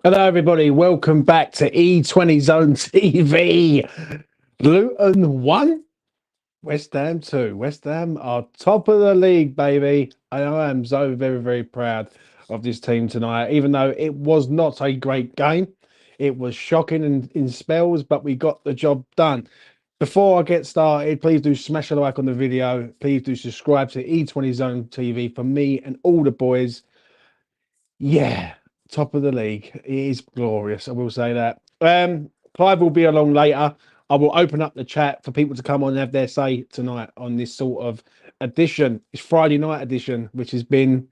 Hello, everybody. Welcome back to E20 Zone TV. Luton 1, West Ham 2. West Ham are top of the league, baby. And I am so very, very proud of this team tonight, even though it was not a great game. It was shocking in spells, but we got the job done. Before I get started, please do smash a like on the video. Please do subscribe to E20 Zone TV for me and all the boys. Yeah, top of the league. It is glorious. I will say that. Clive will be along later. I will open up the chat for people to come on and have their say tonight on this sort of edition. It's Friday night edition, which has been,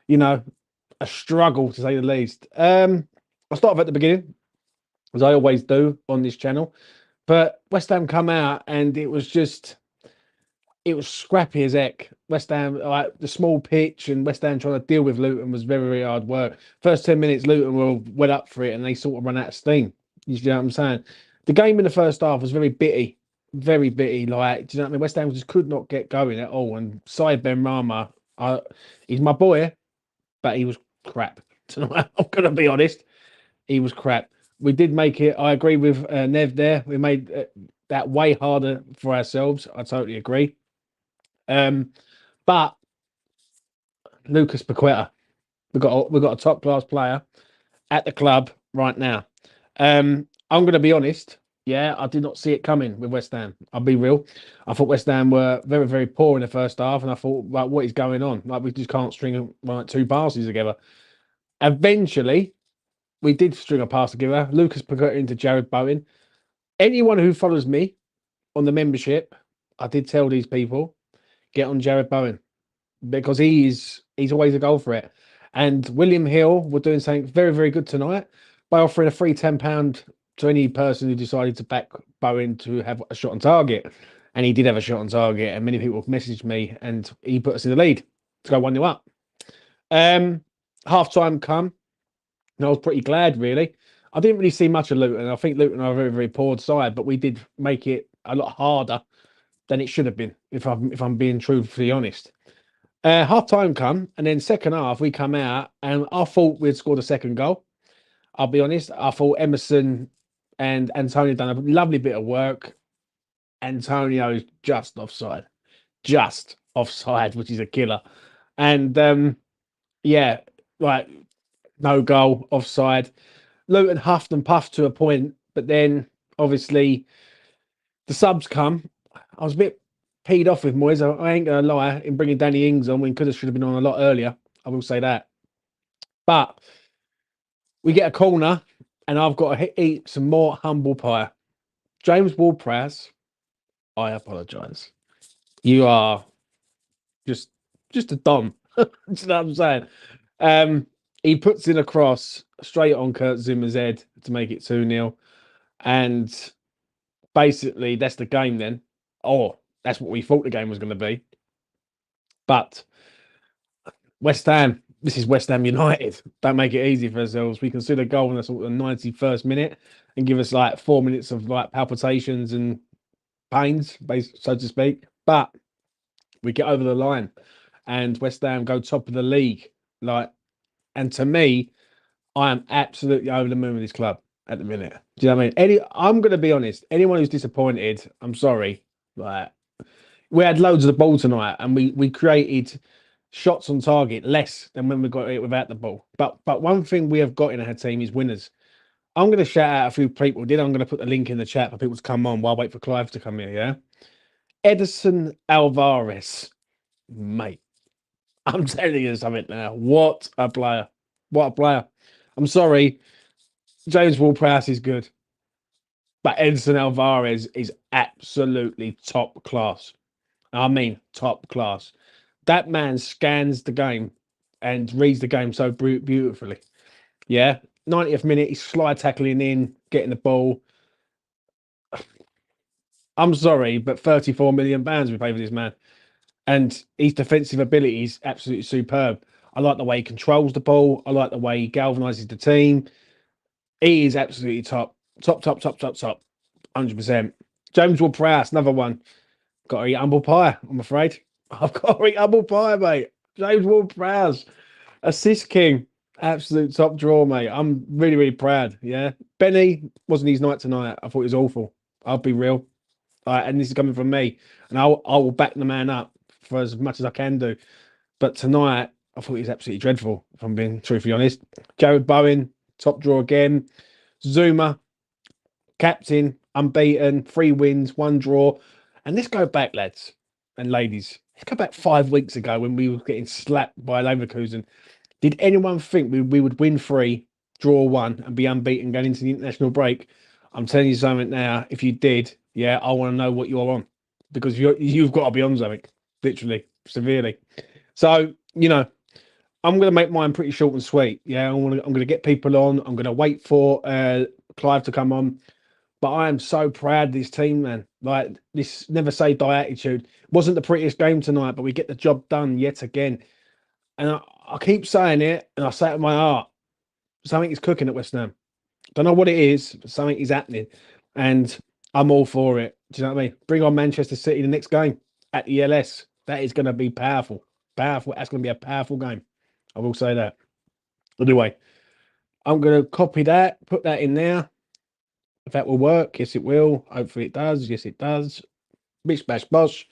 you know, a struggle to say the least. I'll start off at the beginning, as I always do on this channel. But West Ham come out and it was scrappy as heck. West Ham, like the small pitch, and West Ham trying to deal with Luton was very, very hard work. First 10 minutes, Luton were wet up for it, and they sort of run out of steam. You know what I'm saying? The game in the first half was very bitty, very bitty. Like, do you know what I mean? West Ham just could not get going at all. And Said Ben Rama, he's my boy, but he was crap tonight. I'm gonna be honest, he was crap. We did make it. I agree with Nev there. We made that way harder for ourselves. I totally agree. But Lucas Paqueta, we've got a top class player at the club right now. I'm going to be honest. Yeah, I did not see it coming with West Ham. I'll be real. I thought West Ham were very, very poor in the first half, and I thought, like, what is going on? Like, we just can't string like two passes together. Eventually, we did string a pass together. Lucas Paqueta into Jared Bowen. Anyone who follows me on the membership, I did tell these people, get on Jared Bowen, because he's always a goal for it. And William Hill were doing something very, very good tonight by offering a free £10 to any person who decided to back Bowen to have a shot on target. And he did have a shot on target, and many people messaged me, and he put us in the lead to go 1-0 up. Half time come, and I was pretty glad, really. I didn't really see much of Luton. I think Luton are a very, very poor side, but we did make it a lot harder than it should have been, if I'm being truthfully honest. Half time come, and then second half we come out, and I thought we'd scored a second goal. I'll be honest. I thought Emerson and Antonio done a lovely bit of work. Antonio's just offside, which is a killer. And yeah, like no goal, offside. Luton huffed and puffed to a point, but then obviously the subs come. I was a bit peed off with Moyes. I ain't gonna lie, in bringing Danny Ings on when could have should have been on a lot earlier. I will say that. But we get a corner, and I've got to eat some more humble pie. James Ward-Prowse, I apologise. You are just a don. You know what I'm saying? He puts in a cross straight on Kurt Zimmer's head to make it 2-0. And basically, that's the game then. Or that's what we thought the game was going to be. But West Ham, this is West Ham United. Don't make it easy for ourselves. We concede a goal in the sort of 91st minute and give us like 4 minutes of like palpitations and pains, so to speak. But we get over the line, and West Ham go top of the league. And to me, I am absolutely over the moon with this club at the minute. Do you know what I mean? I'm going to be honest. Anyone who's disappointed, I'm sorry. Like, we had loads of the ball tonight, and we created shots on target less than when we got it without the ball. But one thing we have got in our team is winners. I'm going to shout out a few people. I'm going to put the link in the chat for people to come on while I wait for Clive to come here. Yeah, Edison Alvarez, mate. I'm telling you something now. What a player! What a player! I'm sorry, James Ward-Prowse is good, but Edison Alvarez is absolutely top class. I mean, top class. That man scans the game and reads the game so beautifully. Yeah, 90th minute, he's slide tackling in, getting the ball. I'm sorry, but £34 million we pay for this man. And his defensive ability is absolutely superb. I like the way he controls the ball. I like the way he galvanizes the team. He is absolutely top. 100%. James Ward-Prowse, another one. Got to eat humble pie, I'm afraid. I've got to eat humble pie, mate. James Ward-Prowse, assist king. Absolute top draw, mate. I'm really, really proud. Yeah. Benny wasn't his night tonight. I thought it was awful. I'll be real. And this is coming from me. And I will back the man up for as much as I can do. But tonight, I thought he was absolutely dreadful, if I'm being truthfully honest. Jared Bowen, top draw again. Zuma, captain, unbeaten, 3 wins, 1 draw. And let's go back, lads and ladies. Let's go back 5 weeks ago when we were getting slapped by Leverkusen. Did anyone think we would win 3, draw 1, and be unbeaten going into the international break? I'm telling you something now. If you did, yeah, I want to know what you're on because you've got to be on something, literally, severely. So I'm going to make mine pretty short and sweet. Yeah, I'm gonna get people on. I'm going to wait for Clive to come on. But I am so proud of this team, man. Like this never say die attitude. Wasn't the prettiest game tonight, but we get the job done yet again. And I keep saying it, and I say it with my heart. Something is cooking at West Ham. Don't know what it is, but something is happening, and I'm all for it. Do you know what I mean? Bring on Manchester City the next game at the ELS. That is going to be powerful, powerful. That's going to be a powerful game. I will say that. Anyway, I'm going to copy that, put that in there. If that will work, yes, it will. Hopefully, it does. Yes, it does. Bish bash bosh.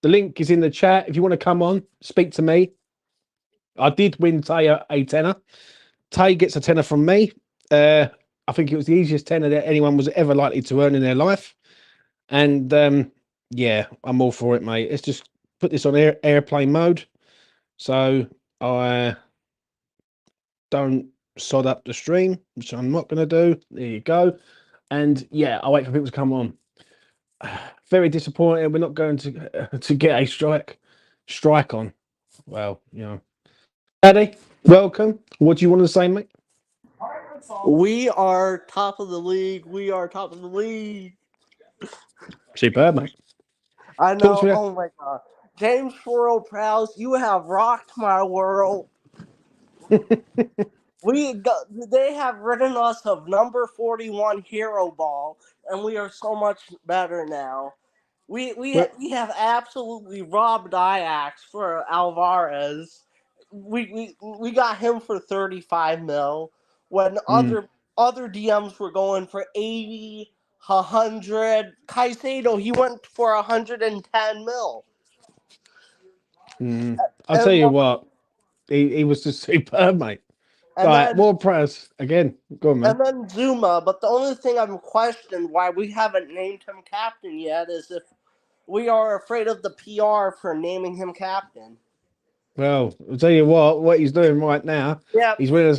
The link is in the chat. If you want to come on, speak to me. I did win Tay a tenner. Tay gets a tenner from me. I think it was the easiest tenner that anyone was ever likely to earn in their life. And yeah, I'm all for it, mate. Let's just put this on airplane mode so I don't sod up the stream, which I'm not going to do. There you go. And yeah, I'll wait for people to come on. Very disappointed. We're not going to get a strike on. Well, Daddy, welcome. What do you want to say, mate? We are top of the league. We are top of the league. Superb, mate. I Talk know. to Oh my god. James Worrell Prowse, you have rocked my world. me. They have ridden us of number 41 hero ball, and we are so much better now. We we Well, we have absolutely robbed Ajax for Alvarez. We got him for 35 mil when mm, other DMs were going for 80, 100. Caicedo, he went for 110 mil. I'll tell And you what, he was just superb, mate. and Right, then more press again. Go on, man. and then Zuma, but the only thing I'm questioning why we haven't named him captain yet is if we are afraid of the PR for naming him captain. Well, I'll tell you what he's doing right now. Yep, He's winning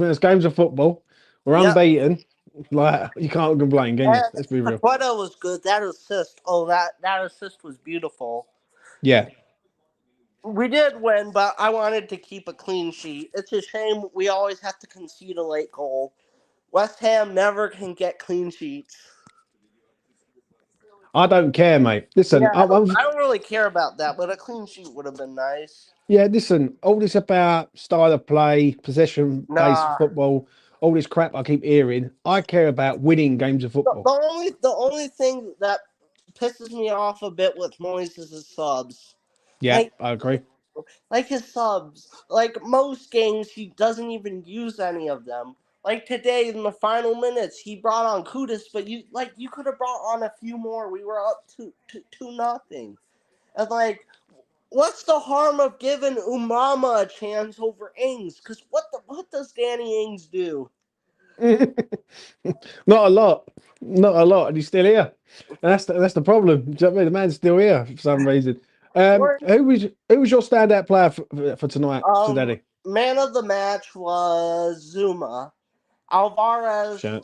us games of football. We're yep. unbeaten. Like you can't complain, can you? And Let's be real. Paqueta was good. That assist, that assist was beautiful. Yeah, We did win, but I wanted to keep a clean sheet. It's a shame we always have to concede a late goal. West Ham never can get clean sheets. I don't care, mate. Listen, Yeah, I don't really care about that, but a clean sheet would have been nice. yeah, listen. All this about style of play, possession-based Nah. football, all this crap I keep hearing. I care about winning games of The, football. the only the only thing that pisses me off a bit with Moyes is his subs. Yeah, Like I agree. like his subs. Like most games, he doesn't even use any of them. Like today in the final minutes, he brought on Kudus, but you could have brought on a few more. We were up to nothing, and what's the harm of giving Umama a chance over Ings? Because what does Danny Ings do? Not a lot, not a lot, and he's still here. And that's the problem. Do you know what I mean? The man's still here for some reason. We're, Who was your standout player for tonight, today? Man of the match was Zuma. Alvarez Sure.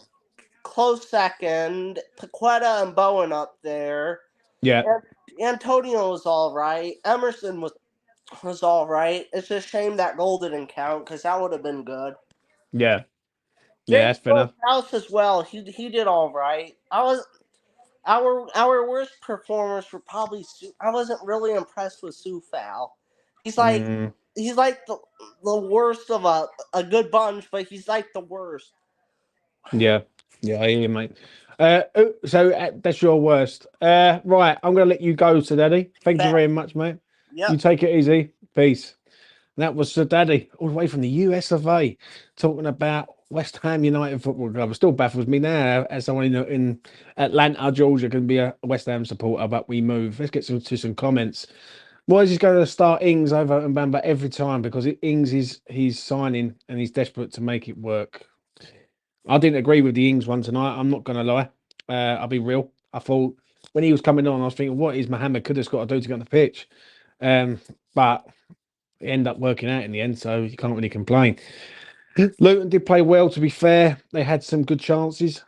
close second. Paqueta and Bowen up there. Yeah, Antonio was all right. Emerson was all right. It's a shame that goal didn't count because that would have been good. yeah, yeah. James That's fair enough. House as well. He did all right. I was our worst performers were probably. I wasn't really impressed with Sufal. He's like Mm, he's like the worst of a good bunch, but he's like the worst. yeah, yeah. I hear you, mate. So that's your worst. Right, I'm gonna let you go, Daddy. Thank you Bad. very much, mate. You Yep. take it easy. Peace. That was Sir Daddy, all the way from the US of A, talking about West Ham United Football Club. It still baffles me now as someone in Atlanta, Georgia, can be a West Ham supporter, but we move. Let's get to some comments. Why is he going to start Ings over and Bamba every time? Because Ings is he's signing and he's desperate to make it work. I didn't agree with the Ings one tonight. I'm not going to lie. I'll be real. I thought when he was coming on, I was thinking, what is Mohamed Kudus got to do to get on the pitch? But it ended up working out in the end, so you can't really complain. Luton did play well, to be fair. They had some good chances.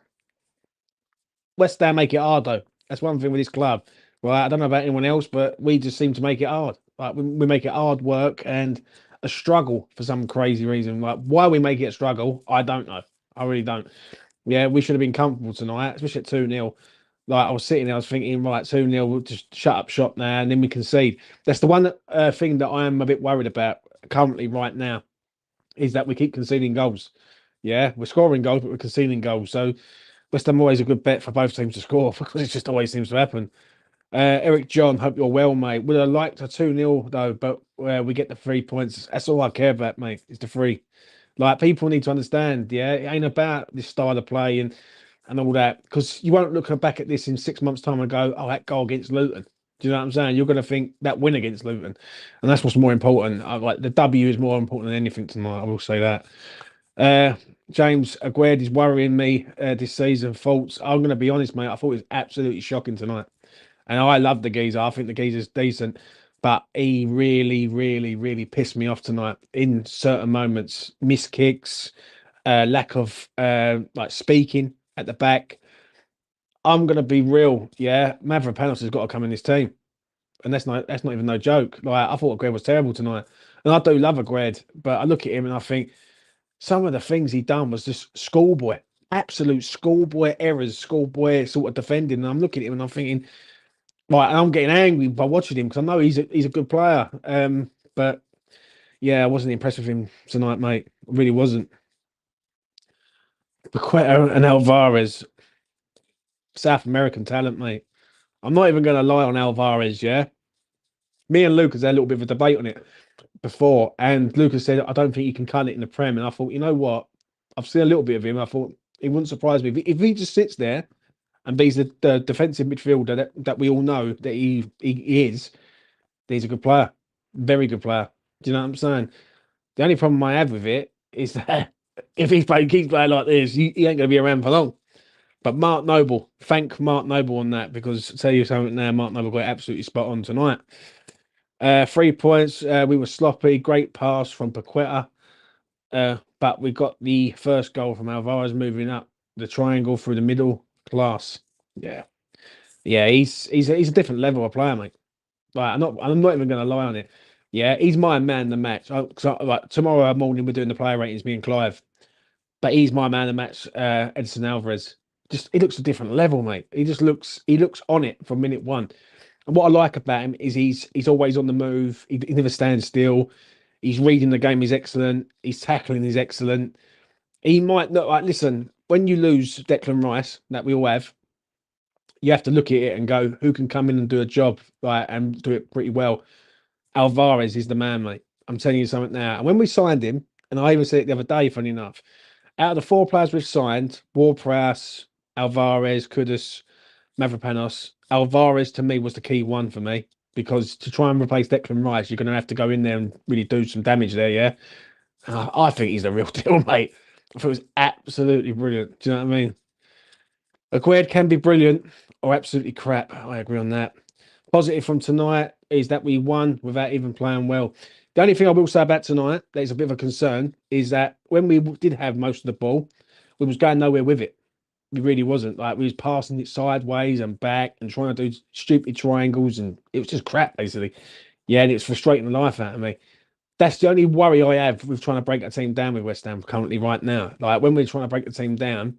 West Ham make it hard, though. That's one thing with this club. Well, I don't know about anyone else, but we just seem to make it hard. Like we make it hard work and a struggle for some crazy reason. Like why we make it a struggle, I don't know. I really don't. Yeah, we should have been comfortable tonight, especially at 2-0. Like I was sitting there, I was thinking, right, 2-0, we'll just shut up shop now, and then we concede. That's the one thing that I am a bit worried about currently right now, is that we keep conceding goals. Yeah, we're scoring goals, but we're conceding goals. So West Ham always a good bet for both teams to score because it just always seems to happen. Eric John, hope you're well, mate. Would have liked a 2-0 though, but we get the 3 points. That's all I care about, mate. It's the three. Like people need to understand, yeah, it ain't about this style of play and all that, because you won't look back at this in 6 months' time and go, oh, that goal against Luton. Do you know what I'm saying? You're going to think that win against Luton, and that's what's more important. Like the W is more important than anything tonight. I will say that. James Aguerd is worrying me this season. Faults. I'm going to be honest, mate. I thought it was absolutely shocking tonight, and I love the geezer. I think the geezer's decent, but he really, really, really pissed me off tonight in certain moments. Missed kicks, lack of like speaking at the back. I'm gonna be real, yeah. Mavropanos has got to come in this team, and that's not even no joke. Like I thought Aguerd was terrible tonight, and I do love Aguerd, but I look at him and I think some of the things he done was just schoolboy, absolute schoolboy errors, schoolboy sort of defending. And I'm looking at him and I'm thinking, right, and I'm getting angry by watching him because I know he's a good player. But yeah, I wasn't impressed with him tonight, mate. I really wasn't. Paqueta and Alvarez, South American talent, mate. I'm not even going to lie on Alvarez, yeah. Me and Lucas had a little bit of a debate on it before, and Lucas said, I don't think he can cut it in the Prem. And I thought, you know what? I've seen a little bit of him. I thought it wouldn't surprise me if he just sits there and be the defensive midfielder that we all know that he is. He's a good player, very good player. Do you know what I'm saying? The only problem I have with it is that if keeps playing like this, he ain't going to be around for long. But Mark Noble, thank Mark Noble on that, because tell you something now, Mark Noble got absolutely spot on tonight. 3 points. We were sloppy. Great pass from Paqueta. But we got the first goal from Alvarez moving up the triangle through the middle. Class. Yeah. Yeah, he's a different level of player, mate. Like I'm not even gonna lie on it. Yeah, he's my man of the match. Like tomorrow morning we're doing the player ratings, me and Clive. But he's my man of the match, Edson Alvarez. Just he looks a different level, mate. He looks on it from minute one. And what I like about him is he's always on the move. He never stands still. He's reading the game. He's excellent. His tackling is excellent. He might not like listen when you lose Declan Rice that we all have. You have to look at it and go, who can come in and do a job right and do it pretty well. Alvarez is the man, mate. I'm telling you something now. And when we signed him, and I even said it the other day, funny enough, out of the four players we've signed, Ward-Prowse, Alvarez, Kudus, Mavropanos, Alvarez to me was the key one for me, because to try and replace Declan Rice, you're going to have to go in there and really do some damage there, yeah? I think he's the real deal, mate. I thought it was absolutely brilliant. Do you know what I mean? Aguerd can be brilliant or absolutely crap. I agree on that. Positive from tonight is that we won without even playing well. The only thing I will say about tonight that is a bit of a concern is that when we did have most of the ball, we was going nowhere with it. We really wasn't. Like we was passing it sideways and back and trying to do stupid triangles, and it was just crap basically. Yeah, and it's frustrating the life out of me. That's the only worry I have with trying to break a team down with West Ham currently right now. Like when we're trying to break the team down,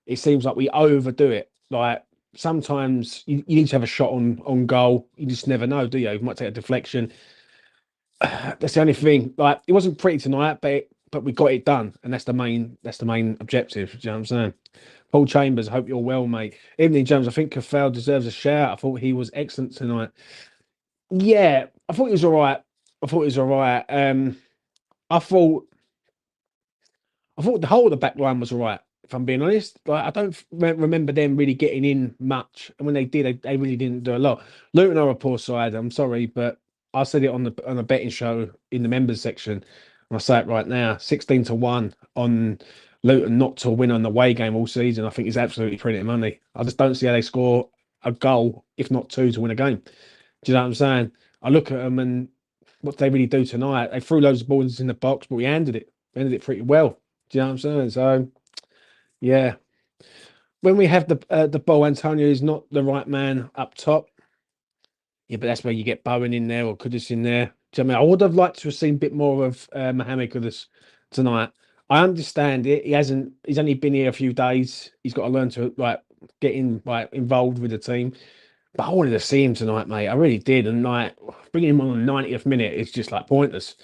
it seems like we overdo it. Like sometimes you need to have a shot on goal. You just never know, do you? You might take a deflection. That's the only thing. Like it wasn't pretty tonight, but we got it done, and that's the main objective. Do you know what I'm saying? Paul Chambers, hope you're well, mate. Evening, James. I think Cafal deserves a shout. I thought he was excellent tonight. Yeah, I thought he was all right. I thought it was all right. I thought I thought the whole of the back line was all right. If I'm being honest, like I don't remember them really getting in much, and when they did, they really didn't do a lot. Luton are a poor side. I'm sorry, but I said it on the betting show in the members section, and I say it right now: 16-1 on Luton not to win on the away game all season. I think is absolutely printing money. I just don't see how they score a goal, if not two, to win a game. Do you know what I'm saying? I look at them and what they really do tonight. They threw loads of balls in the box, but we handled it. We handled it pretty well. Do you know what I'm saying? So yeah, when we have the ball, Antonio is not the right man up top. Yeah, but that's where you get Bowen in there or Kudus in there. Do you know what I mean? I would have liked to have seen a bit more of Mohamed Kudus tonight. I understand it. He hasn't. He's only been here a few days. He's got to learn to like get in, like involved with the team. But I wanted to see him tonight, mate. I really did. And like bringing him on the 90th minute is just like pointless.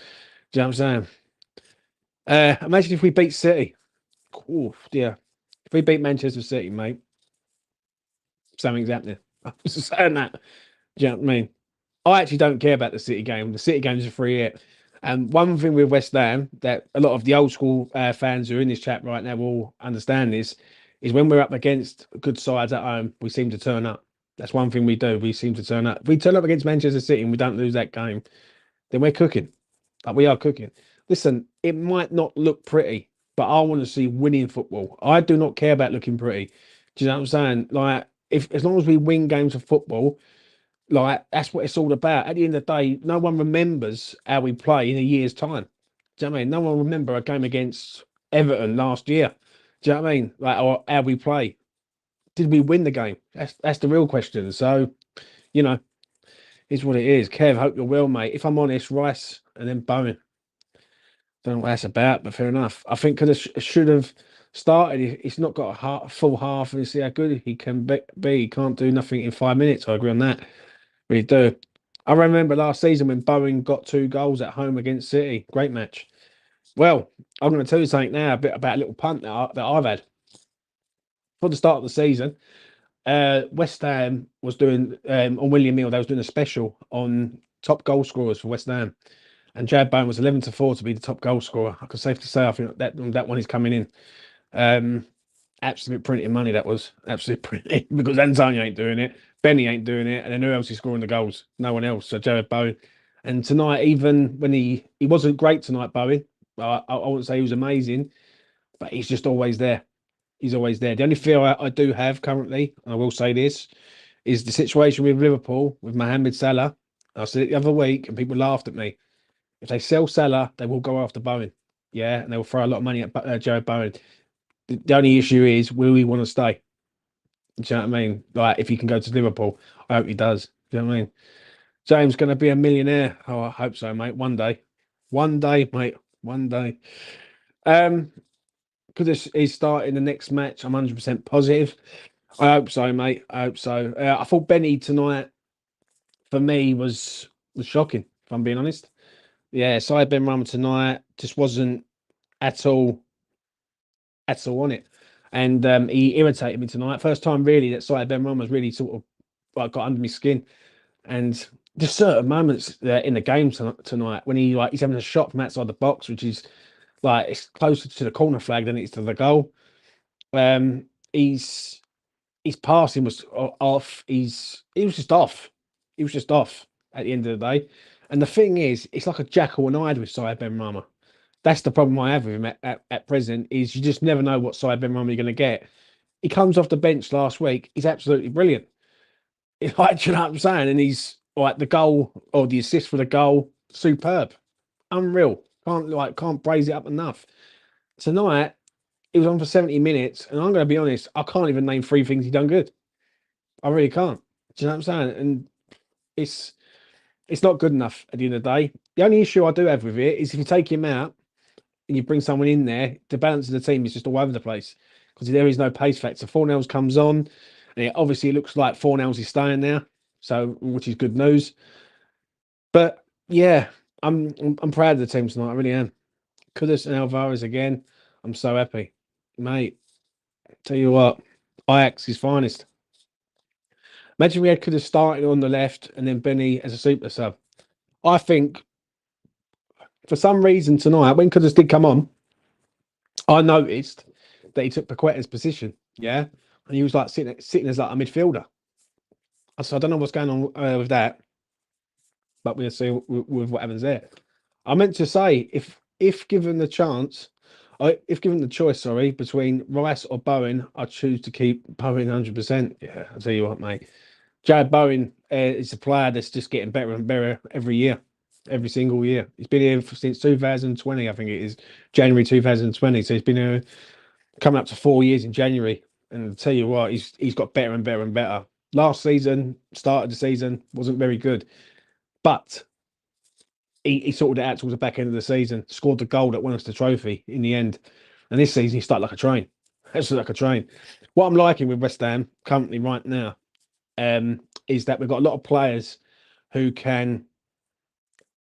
Do you know what I'm saying? Imagine if we beat City. Oh dear. If we beat Manchester City, mate, something's happening. I'm just saying that. Do you know what I mean? I actually don't care about the City game. The City game's a free hit. And one thing with West Ham that a lot of the old school fans who are in this chat right now will understand this is when we're up against good sides at home, we seem to turn up. That's one thing we do. We seem to turn up. If we turn up against Manchester City and we don't lose that game, then we're cooking. Like we are cooking. Listen, it might not look pretty, but I want to see winning football. I do not care about looking pretty. Do you know what I'm saying? Like, if as long as we win games of football, like that's what it's all about. At the end of the day, no one remembers how we play in a year's time. Do you know what I mean? No one remember a game against Everton last year. Do you know what I mean? Like, or how we play. Did we win the game? That's the real question. So, you know, it's what it is. Kev, hope you're well, mate. If I'm honest, Rice and then Bowen. Don't know what that's about, but fair enough. I think could have should have started. He's not got a full half and see how good he can be. He can't do nothing in 5 minutes. I agree on that. Really do. I remember last season when Bowen got 2 goals at home against City. Great match. Well, I'm going to tell you something now, a bit about a little punt that I've had. For the start of the season, West Ham was doing, on William Hill, they was doing a special on top goal scorers for West Ham. And Jad Bowen was 11-4 to be the top goal scorer. I can safely say I think that one is coming in. Absolute printing money that was. Absolute printing because Antonio ain't doing it. Benny ain't doing it. And then who else is scoring the goals? No one else. So Jared Bowen. And tonight, even when he wasn't great tonight, Bowen. I wouldn't say he was amazing, but he's just always there. He's always there. The only fear I do have currently, and I will say this, is the situation with Liverpool with Mohamed Salah. I said it the other week, and people laughed at me. If they sell Salah, they will go after Bowen. Yeah, and they will throw a lot of money at Jared Bowen. The only issue is, will he want to stay? Do you know what I mean? Like, if he can go to Liverpool, I hope he does. Do you know what I mean? James going to be a millionaire. Oh, I hope so, mate. One day, mate. One day. Because he's starting the next match. I'm 100% positive. I hope so, mate. I hope so. I thought Benny tonight for me was shocking. If I'm being honest. Yeah, Side Ben Rama tonight just wasn't at all on it. And he irritated me tonight. First time really that Side Ben Rama was really sort of like got under my skin. And just certain moments in the game tonight when he's having a shot from outside the box, which is like it's closer to the corner flag than it is to the goal. He's his passing was off. He was just off. He was just off at the end of the day. And the thing is, it's like a jackal and hide with Syed Ben Rama. That's the problem I have with him at present. Is you just never know what Syed Ben Rama you're going to get. He comes off the bench last week. He's absolutely brilliant. Like, you know what I'm saying? And he's like the goal or the assist for the goal, superb, unreal. Can't praise it up enough. Tonight he was on for 70 minutes, and I'm going to be honest, I can't even name 3 things he done good. I really can't. Do you know what I'm saying? And it's not good enough at the end of the day. The only issue I do have with it is if you take him out and you bring someone in there, the balance of the team is just all over the place because there is no pace factor. Fornells comes on, and obviously it looks like Fornells is staying now, so which is good news. But yeah, I'm proud of the team tonight. I really am. Kudus and Alvarez again. I'm so happy, mate. Tell you what, Ajax is finest. Imagine we could have started on the left and then Benny as a super sub. I think For some reason tonight, when Kudus did come on, I noticed that he took Paqueta's position. Yeah, and he was like sitting as like a midfielder. So I don't know what's going on with that, but we'll see with what happens there. I meant to say if given the chance, if given the choice, sorry, between Rice or Bowen, I choose to keep Bowen 100%. Yeah, I'll tell you what, mate. Jared Bowen is a player that's just getting better and better every year, every single year. He's been here since 2020, I think it is January 2020. So he's been here coming up to 4 years in January. And I'll tell you what, he's got better and better and better. Last season, started the season, wasn't very good, but he sorted it out towards the back end of the season, scored the goal that won us the trophy in the end. And this season, he started like a train. Absolutely like a train. What I'm liking with West Ham currently right now is that we've got a lot of players who can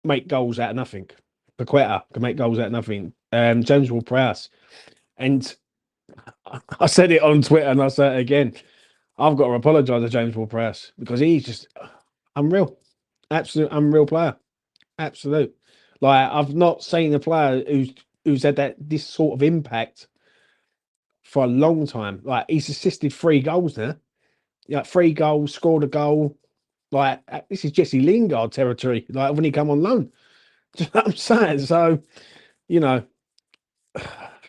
make goals out of nothing. Paqueta can make goals out of nothing. James Ward-Prowse. And I said it on Twitter and I say it again. I've got to apologise to James Ward-Prowse because he's just unreal. Absolute unreal player. Absolute. Like, I've not seen a player who's had this sort of impact for a long time. Like, he's assisted 3 goals now. Like, 3 goals, scored a goal. Like, this is Jesse Lingard territory. Like, when he come on loan. Do you know what I'm saying? So, you know,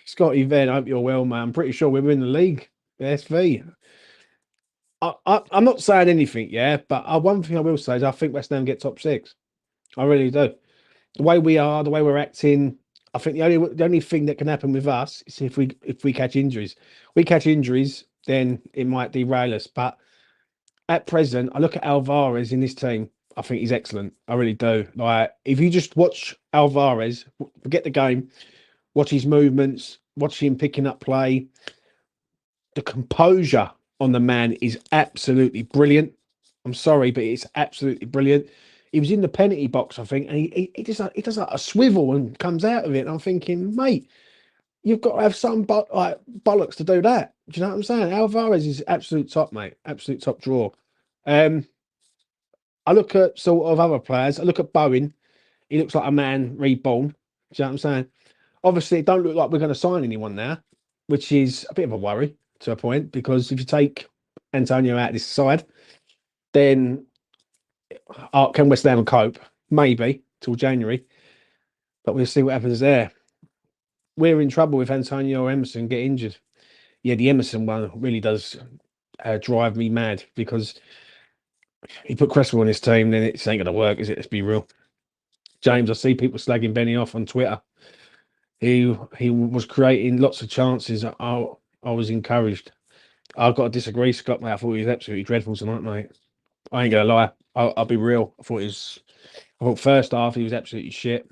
Scotty Venn, I hope you're well, man. I'm pretty sure we're in the league. SV. I'm not saying anything, yeah, but one thing I will say is I think West Ham get top 6. I really do. The way we are, the way we're acting, I think the only thing that can happen with us is if we catch injuries. We catch injuries, then it might derail us. But at present, I look at Alvarez in this team. I think he's excellent. I really do. Like, if you just watch Alvarez, forget the game, watch his movements, watch him picking up play. The composure on the man is absolutely brilliant. I'm sorry, but it's absolutely brilliant. He was in the penalty box, I think, and he does like a swivel and comes out of it. And I'm thinking, mate, you've got to have some like bollocks to do that. Do you know what I'm saying? Alvarez is absolute top, mate. Absolute top draw. I look at sort of other players. I look at Bowen. He looks like a man reborn. Do you know what I'm saying? Obviously, it don't look like we're going to sign anyone now, which is a bit of a worry to a point, because if you take Antonio out of this side, then can West Ham cope? Maybe till January, but we'll see what happens there. We're in trouble if Antonio or Emerson get injured. Yeah, the Emerson one really does drive me mad, because he put Cresswell on his team, then it ain't going to work, is it? Let's be real. James, I see people slagging Benny off on Twitter. He was creating lots of chances. I was encouraged. I've got to disagree, Scott, mate. I thought he was absolutely dreadful tonight, mate. I ain't gonna lie. I'll be real. I thought first half he was absolutely shit.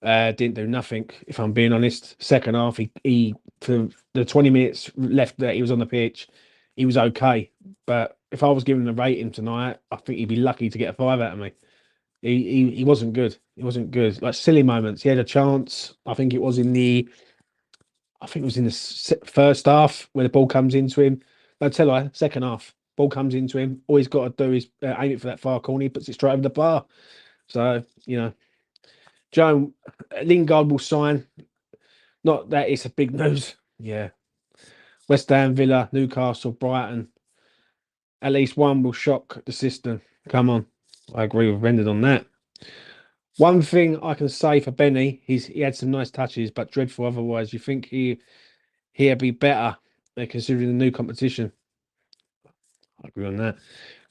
Didn't do nothing, if I'm being honest. Second half, he for the 20 minutes left that he was on the pitch, he was okay. But if I was giving him a rating tonight, I think he'd be lucky to get a 5 out of me. He wasn't good. He wasn't good. Like, silly moments. He had a chance. I think it was in the first half where the ball comes into him. No, tell I, second half. Ball comes into him. All he's got to do is aim it for that far corner. He puts it straight over the bar. So, you know, Joe Lingard will sign. Not that it's a big news. Yeah. West Ham, Villa, Newcastle, Brighton. At least one will shock the system. Come on. I agree with Brendan on that. One thing I can say for Benny, he had some nice touches, but dreadful otherwise. You think he'd be better considering the new competition? I agree on that.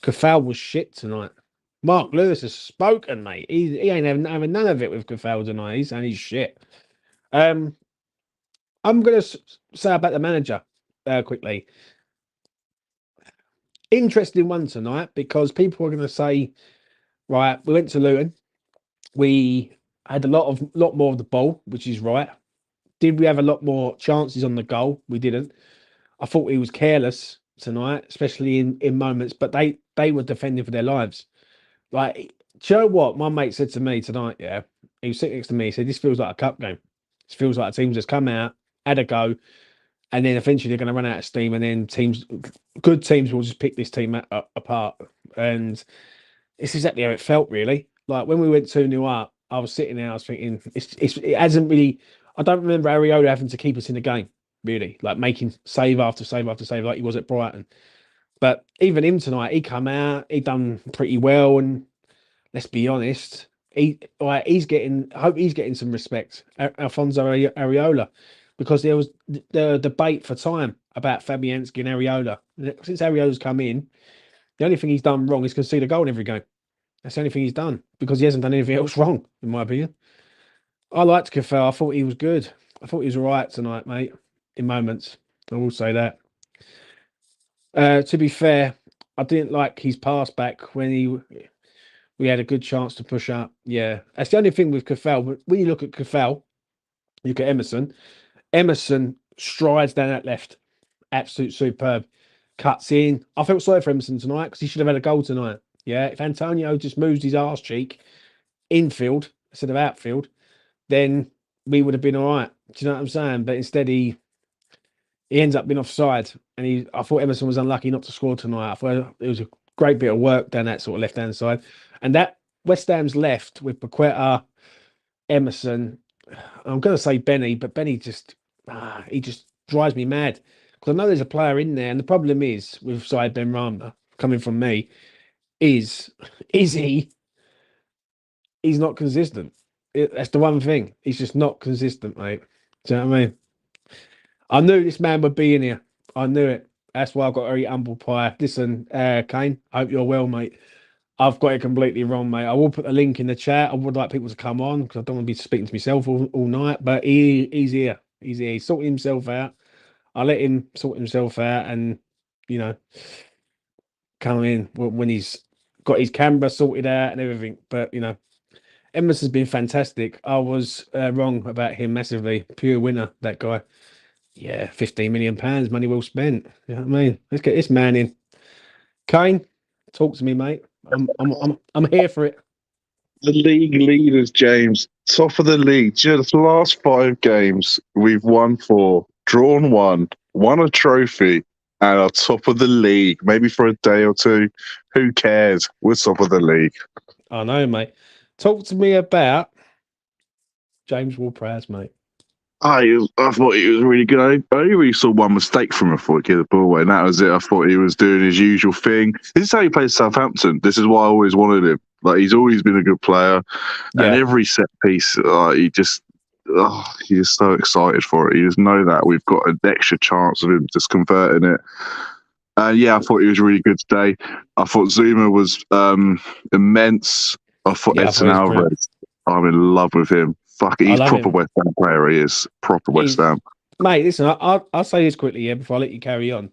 Cafal was shit tonight. Mark Lewis has spoken, mate. He ain't having none of it with Cafal tonight. He's saying he's shit. I'm going to say about the manager quickly. Interesting one tonight, because people are going to say, right, we went to Luton. We had a lot more of the ball, which is right. Did we have a lot more chances on the goal? We didn't. I thought he was careless tonight, especially in moments, but they were defending for their lives. Like, do you know what my mate said to me tonight? Yeah, he was sitting next to me. He said, "This feels like a cup game. This feels like a team just come out, had a go, and then eventually they're going to run out of steam, and then good teams will just pick this team apart." And it's exactly how it felt, really. Like, when we went 2-0 up, I was sitting there, I was thinking, it hasn't really. I don't remember Areola having to keep us in the game, really, like making save after save after save, like he was at Brighton. But even him tonight, he come out, he done pretty well, and let's be honest, he's getting. I hope he's getting some respect, Alfonso Areola, because there was the debate for time about Fabianski and Areola. Since Areola's come in, the only thing he's done wrong is concede a goal in every game. That's the only thing he's done because he hasn't done anything else wrong, in my opinion. I liked Caffel. I thought he was good. I thought he was all right tonight, mate, in moments. I will say that. To be fair, I didn't like his pass back when we had a good chance to push up. Yeah, that's the only thing with Caffel. But when you look at Caffel, you look at Emerson. Emerson strides down that left. Absolute superb. Cuts in. I felt sorry for Emerson tonight because he should have had a goal tonight. Yeah, if Antonio just moves his arse cheek infield instead of outfield, then we would have been all right. Do you know what I'm saying? But instead, he ends up being offside, and I thought Emerson was unlucky not to score tonight. I thought it was a great bit of work down that sort of left hand side, and that West Ham's left with Paqueta, Emerson. I'm going to say Benny, but Benny he just drives me mad because I know there's a player in there, and the problem is with Said Ben Rama coming from me is he? He's not consistent. That's the one thing. He's just not consistent, mate. Do you know what I mean? I knew this man would be in here. I knew it. That's why I've got to eat humble pie. Listen, Kane, I hope you're well, mate. I've got it completely wrong, mate. I will put the link in the chat. I would like people to come on because I don't want to be speaking to myself all night. But he's here. He's here. He's sorting himself out. I let him sort himself out and, you know, come in when he's got his camera sorted out and everything. But, you know, Emerson's been fantastic. I was wrong about him massively. Pure winner, that guy. Yeah, £15 million, money well spent. You know what I mean? Let's get this man in. Kane, talk to me, mate. I'm here for it. The league leaders, James, top of the league. Just the last 5 games, we've won 4, drawn 1, won a trophy, and are top of the league. Maybe for a day or two. Who cares? We're top of the league. I know, mate. Talk to me about James Ward-Prowse, mate. I thought he was really good. I only really saw one mistake from him before he gave the ball away, and that was it. I thought he was doing his usual thing. This is how he plays Southampton. This is why I always wanted him. Like, he's always been a good player, and every set piece, he's just so excited for it. You just know that we've got an extra chance of him just converting it. And I thought he was really good today. I thought Zuma was immense. I thought Edson Alvarez, I'm in love with him. Fuck, he's proper West Ham player. He is proper West Ham. Mate, listen, I'll say this quickly, before I let you carry on.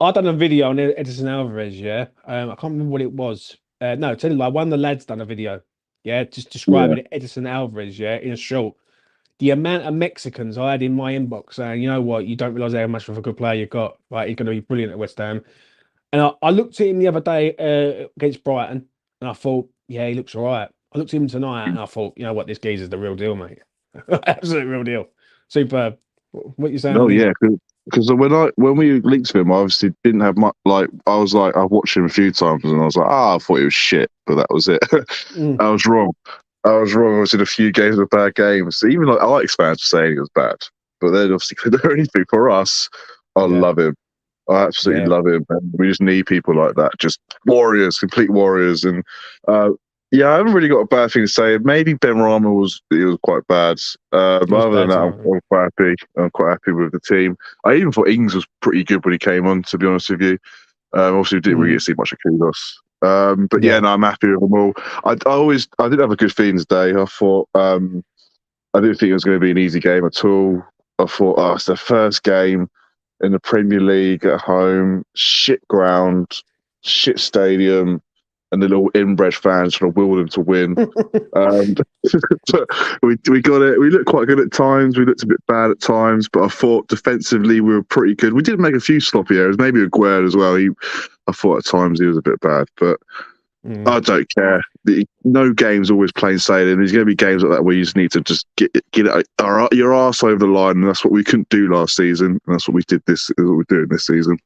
I done a video on Edison Alvarez, I can't remember what it was. No, tell you like one of the lads done a video, just describing Edison Alvarez, in a short. The amount of Mexicans I had in my inbox saying, you know what, you don't realise how much of a good player you've got. Right, he's going to be brilliant at West Ham. And I looked at him the other day against Brighton, and I thought, yeah, he looks all right. I looked at him tonight, and I thought, you know what, this geezer's the real deal, mate. Absolute real deal. Superb. What you saying? Oh yeah, because when we linked to him, I obviously didn't have much. Like, I was like, I've watched him a few times, and I was like, I thought he was shit, but that was it. I was wrong. I was in a few games with bad games. Even like Alex fans were saying he was bad, but then obviously couldn't do anything for us. I love him. I absolutely love him. And we just need people like that, just warriors, complete warriors. And I haven't really got a bad thing to say. Maybe Ben Rama was quite bad. But other than that, I'm quite happy. I'm quite happy with the team. I even thought Ings was pretty good when he came on, to be honest with you. Obviously, we didn't really see much of Kudos. I'm happy with them all. I didn't have a good feeling today. I thought I didn't think it was going to be an easy game at all. I thought, it's the first game in the Premier League at home, shit ground, shit stadium, and the little inbred fans trying to will them to win. But we got it. We looked quite good at times. We looked a bit bad at times, but I thought defensively we were pretty good. We did make a few sloppy errors, maybe Aguero as well. I thought at times he was a bit bad, but I don't care. No game's always plain sailing. There's going to be games like that where you just need to just get your arse over the line, and that's what we couldn't do last season. And that's what we did this. Is what we're doing this season.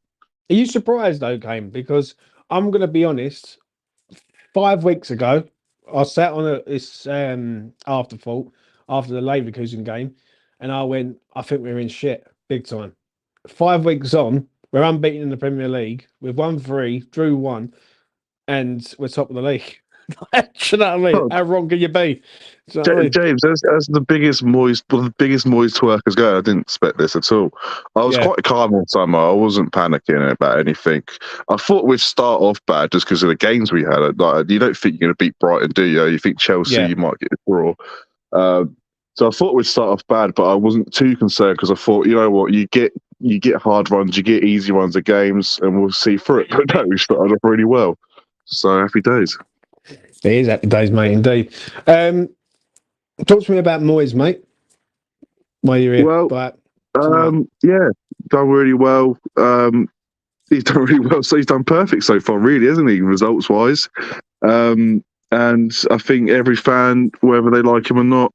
Are you surprised though, Kane? Because I'm going to be honest. 5 weeks ago, I sat on this afterthought after the Leverkusen game, and I went, I think we're in shit big time. 5 weeks on, we're unbeaten in the Premier League. We've won 3, drew 1, and we're top of the league. Do you know what I mean? Oh, How wrong can you be? Do you know what I mean? James, as the biggest Moyes twerkers go, I didn't expect this at all. I was Yeah, quite calm all summer. I wasn't panicking about anything. I thought we'd start off bad just because of the games we had. Like, you don't think you're going to beat Brighton, do you? You think Chelsea, yeah, you might get a draw. So I thought we'd start off bad, but I wasn't too concerned because I thought, you know what, you get hard runs, you get easy runs of games, and we'll see through it. But no, we started off really well. So happy days. it is happy days, mate. Indeed. Talk to me about Moyes, mate. While you're here, Well, but tonight. yeah, done really well. He's done really well. So he's done perfect so far, really, hasn't he? Results wise, and I think every fan, whether they like him or not,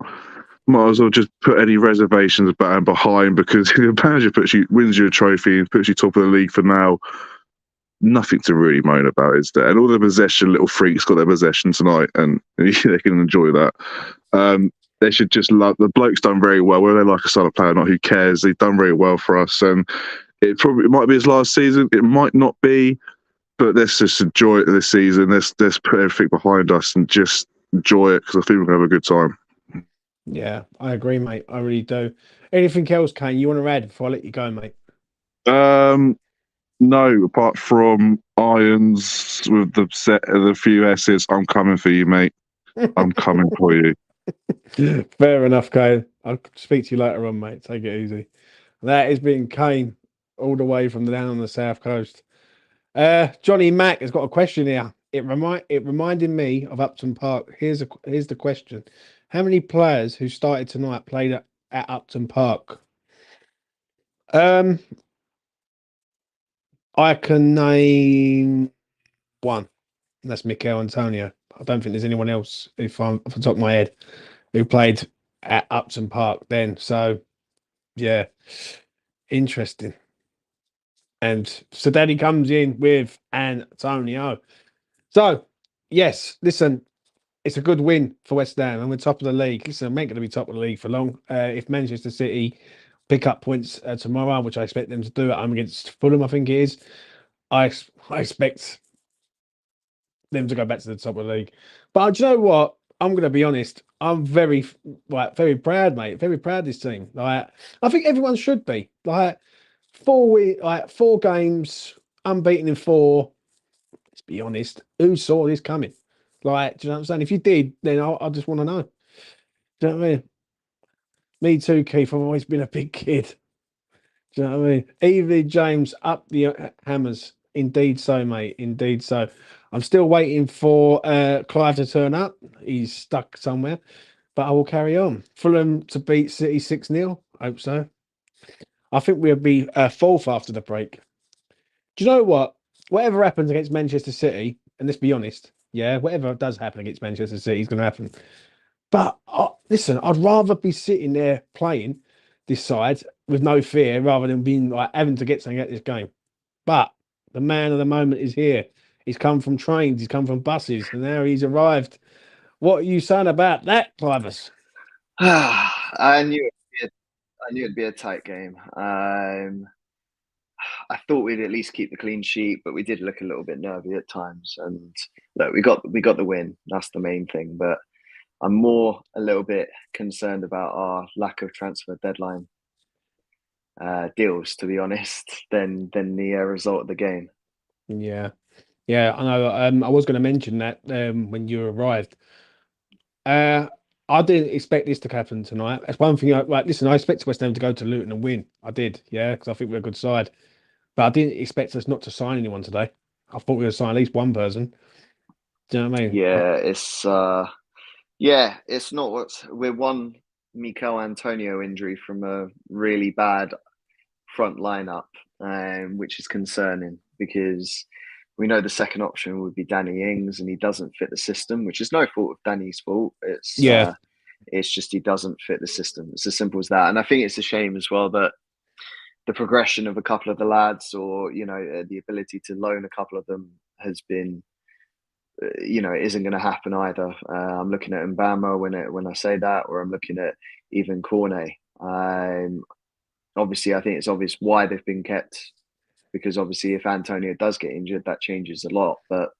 might as well just put any reservations about him behind because if the manager wins you a trophy and puts you top of the league for now, nothing to really moan about, is there? And all the possession little freaks got their possession tonight, and they can enjoy that. They should just love the bloke's done very well. Whether they like a style of player or not, who cares? They've done very well for us, and it might be his last season. It might not be, but let's just enjoy it this season. Let's put everything behind us and just enjoy it because I think we're gonna have a good time. Yeah, I agree, mate. I really do. Anything else, Kane, you want to add before I let you go, mate? No, apart from irons with the few S's, I'm coming for you, mate. I'm coming for you. Fair enough, Kane. I'll speak to you later on, mate. Take it easy. That has been Kane all the way from down on the south coast. Johnny Mack has got a question here. It reminded me of Upton Park. Here's the question: how many players who started tonight played at Upton Park? I can name one. And that's Mikel Antonio. I don't think there's anyone else, if I'm off the top of my head, who played at Upton Park then. So yeah, interesting. And so Daddy comes in with Antonio. So yes, listen, it's a good win for West Ham, and we're top of the league. Listen, I'm not going to be top of the league for long. If Manchester City pick up points tomorrow, which I expect them to do at home against Fulham, I think it is, I expect them to go back to the top of the league. But do you know what? I'm going to be honest. I'm very proud, mate. Very proud of this team. Like, I think everyone should be. Like, 4 games, unbeaten in 4. Let's be honest. Who saw this coming? Like, do you know what I'm saying? If you did, then I just want to know. Do you know what I mean? Me too, Keith. I've always been a big kid. Do you know what I mean? Evie James up the hammers. Indeed so, mate. Indeed so. I'm still waiting for Clive to turn up. He's stuck somewhere, but I will carry on. Fulham to beat City 6-0. Hope so. I think we'll be 4th after the break. Do you know what? Whatever happens against Manchester City, and let's be honest, yeah, whatever does happen against Manchester City is going to happen. But listen, I'd rather be sitting there playing this side with no fear rather than being like having to get something at this game. But the man of the moment is here. He's come from trains, he's come from buses, and now he's arrived. What are you saying about that, Clivus? I knew it'd be a tight game. I thought we'd at least keep the clean sheet, but we did look a little bit nervy at times. And look, we got the win. That's the main thing. But I'm more a little bit concerned about our lack of transfer deadline deals, to be honest, than the result of the game. Yeah, I know. I was going to mention that when you arrived. I didn't expect this to happen tonight. That's one thing. Listen, I expected West Ham to go to Luton and win. I did, yeah, because I think we're a good side. But I didn't expect us not to sign anyone today. I thought we were going to sign at least one person. Do you know what I mean? Yeah, it's not what's we're one Mikel Antonio injury from a really bad front lineup, which is concerning because we know the second option would be Danny Ings, and he doesn't fit the system, which is no fault of Danny's fault. It's just he doesn't fit the system. It's as simple as that. And I think it's a shame as well that the progression of a couple of the lads, or the ability to loan a couple of them, has been it isn't going to happen either. I'm looking at Mbama when I say that, or I'm looking at even Cornet. Obviously, I think it's obvious why they've been kept, because obviously if Antonio does get injured, that changes a lot. But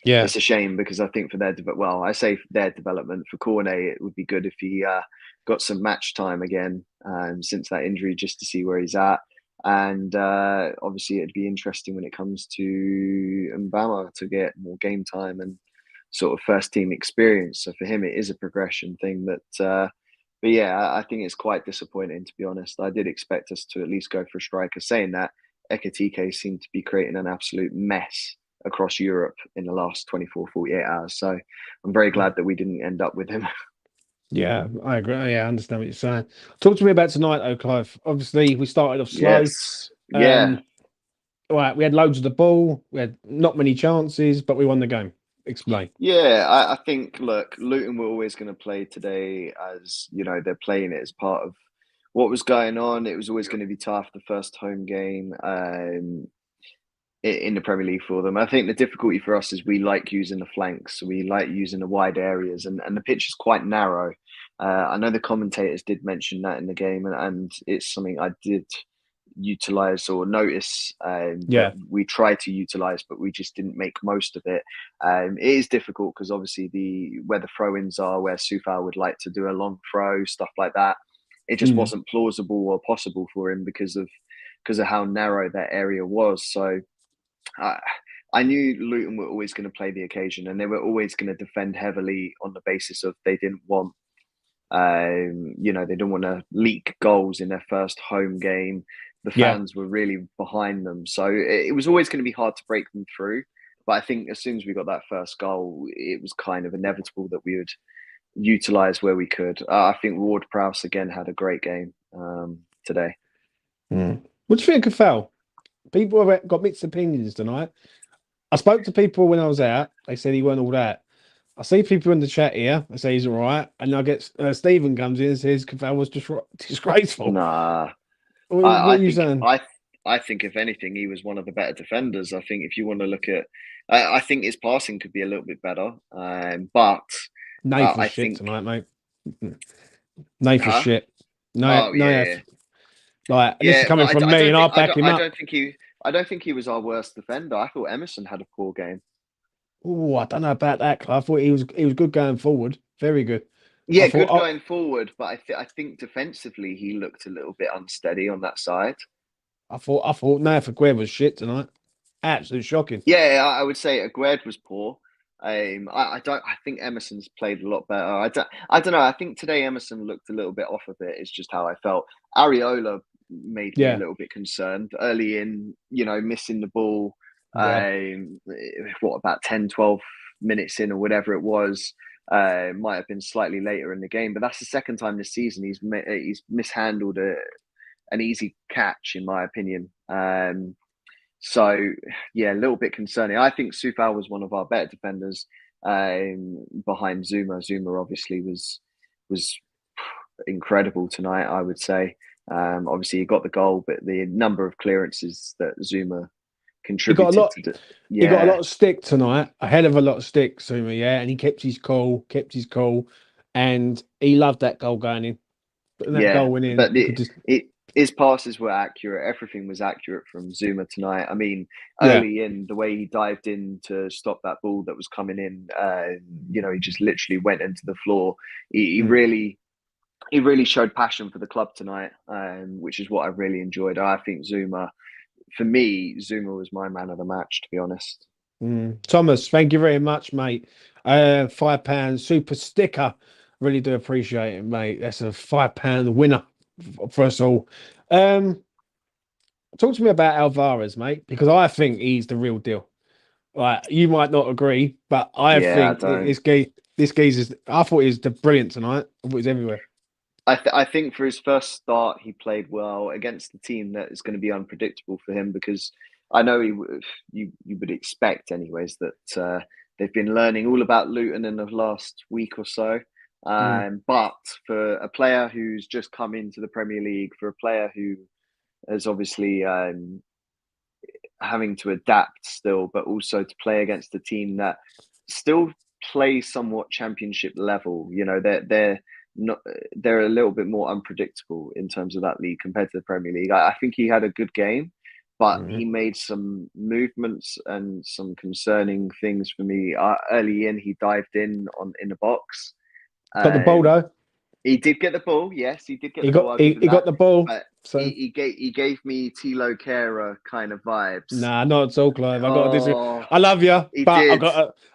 Yeah. it's a shame, because I think for I say for their development, for Cornet, it would be good if he got some match time again since that injury, just to see where he's at. And obviously, it'd be interesting when it comes to Mbama to get more game time and sort of first team experience. So for him, it is a progression thing that. But yeah, I think it's quite disappointing, to be honest. I did expect us to at least go for a striker. Saying that, Ekatike seemed to be creating an absolute mess across Europe in the last 24, 48 hours. So I'm very glad that we didn't end up with him. Yeah, I agree. Yeah, I understand what you're saying. Talk to me about tonight, though, Clive. Obviously, we started off slow. Yes. Yeah. Right, we had loads of the ball. We had not many chances, but we won the game. Explain. Yeah, I think, look, Luton were always going to play today as, they're playing it as part of what was going on. It was always going to be tough, the first home game in the Premier League for them. I think the difficulty for us is we like using the flanks. We like using the wide areas, and the pitch is quite narrow. I know the commentators did mention that in the game, and it's something I did utilize or notice that we tried to utilize, but we just didn't make most of it. It is difficult because obviously where the throw-ins are, where Sufal would like to do a long throw, stuff like that, it just wasn't plausible or possible for him because of how narrow that area was. So I knew Luton were always going to play the occasion, and they were always going to defend heavily on the basis of they didn't want they didn't want to leak goals in their first home game. The fans were really behind them. So it was always going to be hard to break them through. But I think as soon as we got that first goal, it was kind of inevitable that we would utilise where we could. I think Ward-Prowse again had a great game today. What do you think of Foul? People have got mixed opinions tonight. I spoke to people when I was out. They said he weren't all that. I see people in the chat here. They say he's all right. And I get Stephen comes in and says Caval was disgraceful. Nah. What are you saying? I think if anything, he was one of the better defenders. I think if you want to look at, I think his passing could be a little bit better. But Nathan's I shit think tonight, mate. Nathan's shit. No, yeah. Like this is coming from me, and I'll back him up. I don't think he was our worst defender. I thought Emerson had a poor game. Oh, I don't know about that, Clive. I thought he was good going forward. Very good. Yeah, good going forward, but I think defensively he looked a little bit unsteady on that side. I thought Nathan Aguerd was shit tonight. Absolutely shocking. Yeah, I would say Aguerd was poor. I think Emerson's played a lot better. I don't know. I think today Emerson looked a little bit off of it. It's just how I felt. Areola made me a little bit concerned early in, missing the ball. About 10, 12 minutes in or whatever it was. Might have been slightly later in the game, but that's the second time this season he's mishandled an easy catch, in my opinion. So yeah, a little bit concerning. I think Sufal was one of our better defenders behind Zuma. Zuma obviously was incredible tonight, I would say. Obviously he got the goal, but the number of clearances that Zuma contributed he got a lot of stick tonight, a hell of a lot of stick, Zuma, and he kept his cool, and he loved that goal going in. And that goal went in. But his passes were accurate. Everything was accurate from Zuma tonight. I mean, early in, the way he dived in to stop that ball that was coming in, he just literally went into the floor. He really showed passion for the club tonight, which is what I really enjoyed. I think Zuma was my man of the match, to be honest. Thomas, thank you very much, mate. £5 super sticker. Really do appreciate it, mate. That's a £5 winner for us all. Talk to me about Alvarez, mate, because I think he's the real deal. Like, you might not agree, but I think this geezer's. I thought he was brilliant tonight. I thought he was everywhere. I think for his first start, he played well against the team that is going to be unpredictable for him, because I know you would expect anyways that they've been learning all about Luton in the last week or so. But for a player who's just come into the Premier League, for a player who is obviously having to adapt still, but also to play against a team that still play somewhat championship level. You know, they're not, they're a little bit more unpredictable in terms of that league compared to the Premier League. I think he had a good game, but he made some movements and some concerning things for me. Early in, he dived in the box. Got the ball though. He did get the ball. Yes, he did get He the ball. got he got the ball. But So he gave me Tilo Kehrer kind of vibes. nah, not at all, Clive. I got to disagree. Oh, I love you, he but did.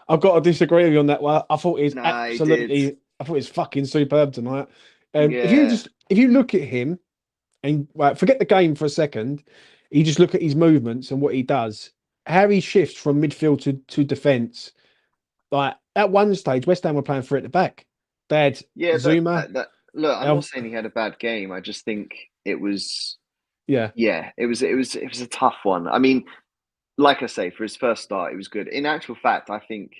I've got to disagree with you on that one. I thought he's Nah, he absolutely. did. I thought he's fucking superb tonight. Yeah. If you look at him and forget the game for a second, you just look at his movements and what he does. How he shifts from midfield to defence. Like at one stage, West Ham were playing three at the back. They had Yeah, Zuma. look, I'm not saying he had a bad game. I just think it was Yeah, it was a tough one. I mean, like I say, for his first start, it was good. In actual fact, I think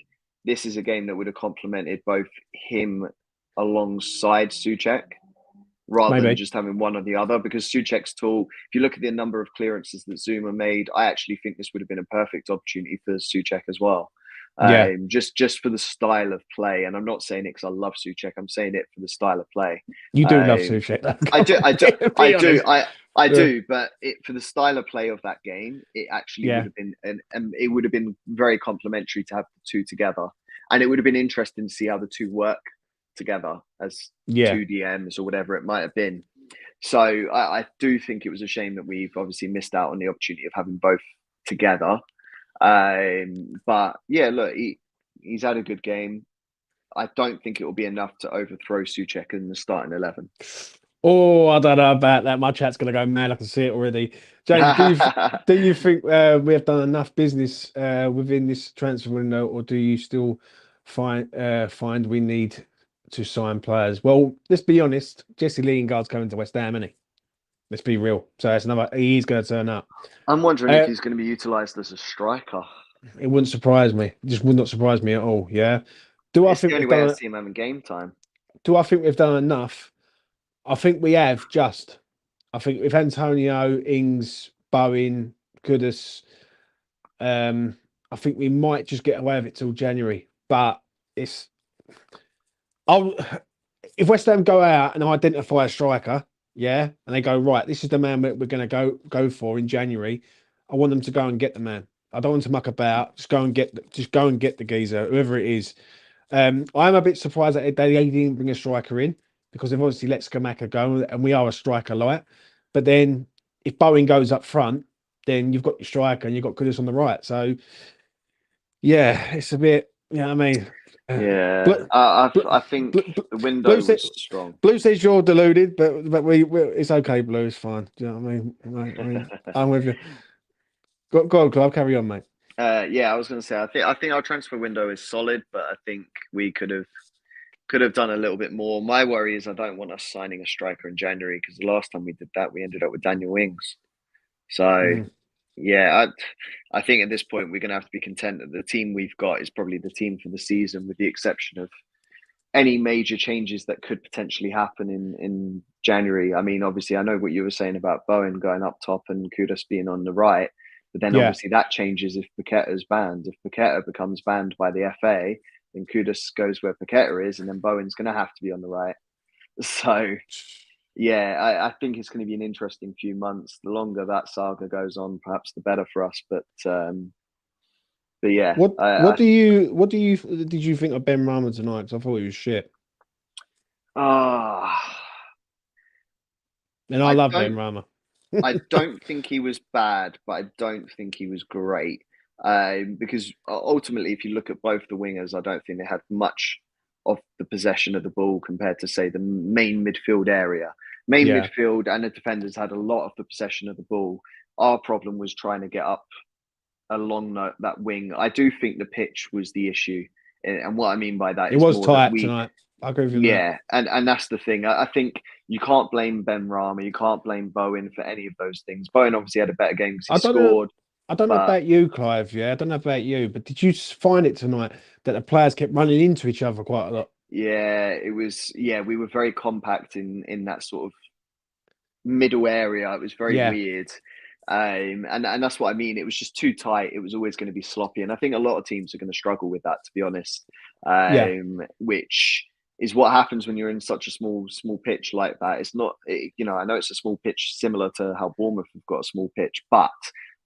this is a game that would have complemented both him alongside Suchek rather than maybe. just having one or the other, because Suchek's tall. If you look at the number of clearances that Zuma made, I actually think this would have been a perfect opportunity for Suchek as well. Yeah. Just for the style of play, and I'm not saying it because I love Suchek. I'm saying it for the style of play. You do love Suchek. I do, but for the style of play of that game, it actually would have been, and it would have been very complimentary to have the two together, and it would have been interesting to see how the two work together as two DMs or whatever it might have been. So I do think it was a shame that we've obviously missed out on the opportunity of having both together. But yeah, look, he's had a good game. I don't think it will be enough to overthrow Suchek in the starting 11. Oh, I don't know about that. My chat's going to go mad. I can see it already. James, do you think we have done enough business within this transfer window, or do you still find we need to sign players? Well, let's be honest. Jesse Lingard's coming to West Ham, isn't he? Let's be real. So that's another. He's going to turn up. I'm wondering if he's going to be utilised as a striker. It wouldn't surprise me. It just would not surprise me at all. Yeah. Do It's I think the only way I see him having game time? Do I think we've done enough? I think we have just. I think with Antonio, Ings, Bowen, Kudus, I think we might just get away with it till January. But if West Ham go out and identify a striker, and they go, right, this is the man we're going to go for in January, I want them to go and get the man. I don't want to muck about. Just go and get the geezer, whoever it is. I'm a bit surprised that they didn't bring a striker in, because they've obviously let Skamaka go, and we are a striker light. But then if Bowen goes up front, then you've got your striker and you've got Kudus on the right. So yeah, it's a bit, you know what I mean? Yeah, I think the window was strong. Blue says you're deluded, but it's okay, Blue. It's fine. Do you know what I mean? I'm with you. Go on, Clive. Carry on, mate. Yeah, I was going to say, I think our transfer window is solid, but I think we could have done a little bit more. My worry is I don't want us signing a striker in January, because the last time we did that, we ended up with Daniel Ings. So yeah, I think at this point we're going to have to be content that the team we've got is probably the team for the season, with the exception of any major changes that could potentially happen in January. I mean, obviously, I know what you were saying about Bowen going up top and Kudus being on the right, but then obviously that changes if Paqueta is banned. If Paqueta becomes banned by the FA, then Kudus goes where Paqueta is, and then Bowen's going to have to be on the right. So yeah, I think it's going to be an interesting few months. The longer that saga goes on, perhaps the better for us. But yeah, what did you think of Ben Rama tonight? Because I thought he was shit. And I love Ben Rama. I don't think he was bad, but I don't think he was great. Because ultimately, if you look at both the wingers, I don't think they had much of the possession of the ball compared to, say, the main midfield area. Midfield and the defenders had a lot of the possession of the ball. Our problem was trying to get up along that wing. I do think the pitch was the issue, and what I mean by that, it was tight tonight. I agree with you. Yeah, and that's the thing. I think you can't blame Ben Rama, you can't blame Bowen for any of those things. Bowen obviously had a better game because he scored. I don't know about you, Clive. Yeah, I don't know about you, but did you find it tonight that the players kept running into each other quite a lot? Yeah, it was. Yeah, we were very compact in that sort of middle area. It was very weird. And that's what I mean. It was just too tight. It was always going to be sloppy, and I think a lot of teams are going to struggle with that, to be honest. Which is what happens when you're in such a small pitch like that. It's not, I know it's a small pitch similar to how Bournemouth have got a small pitch, but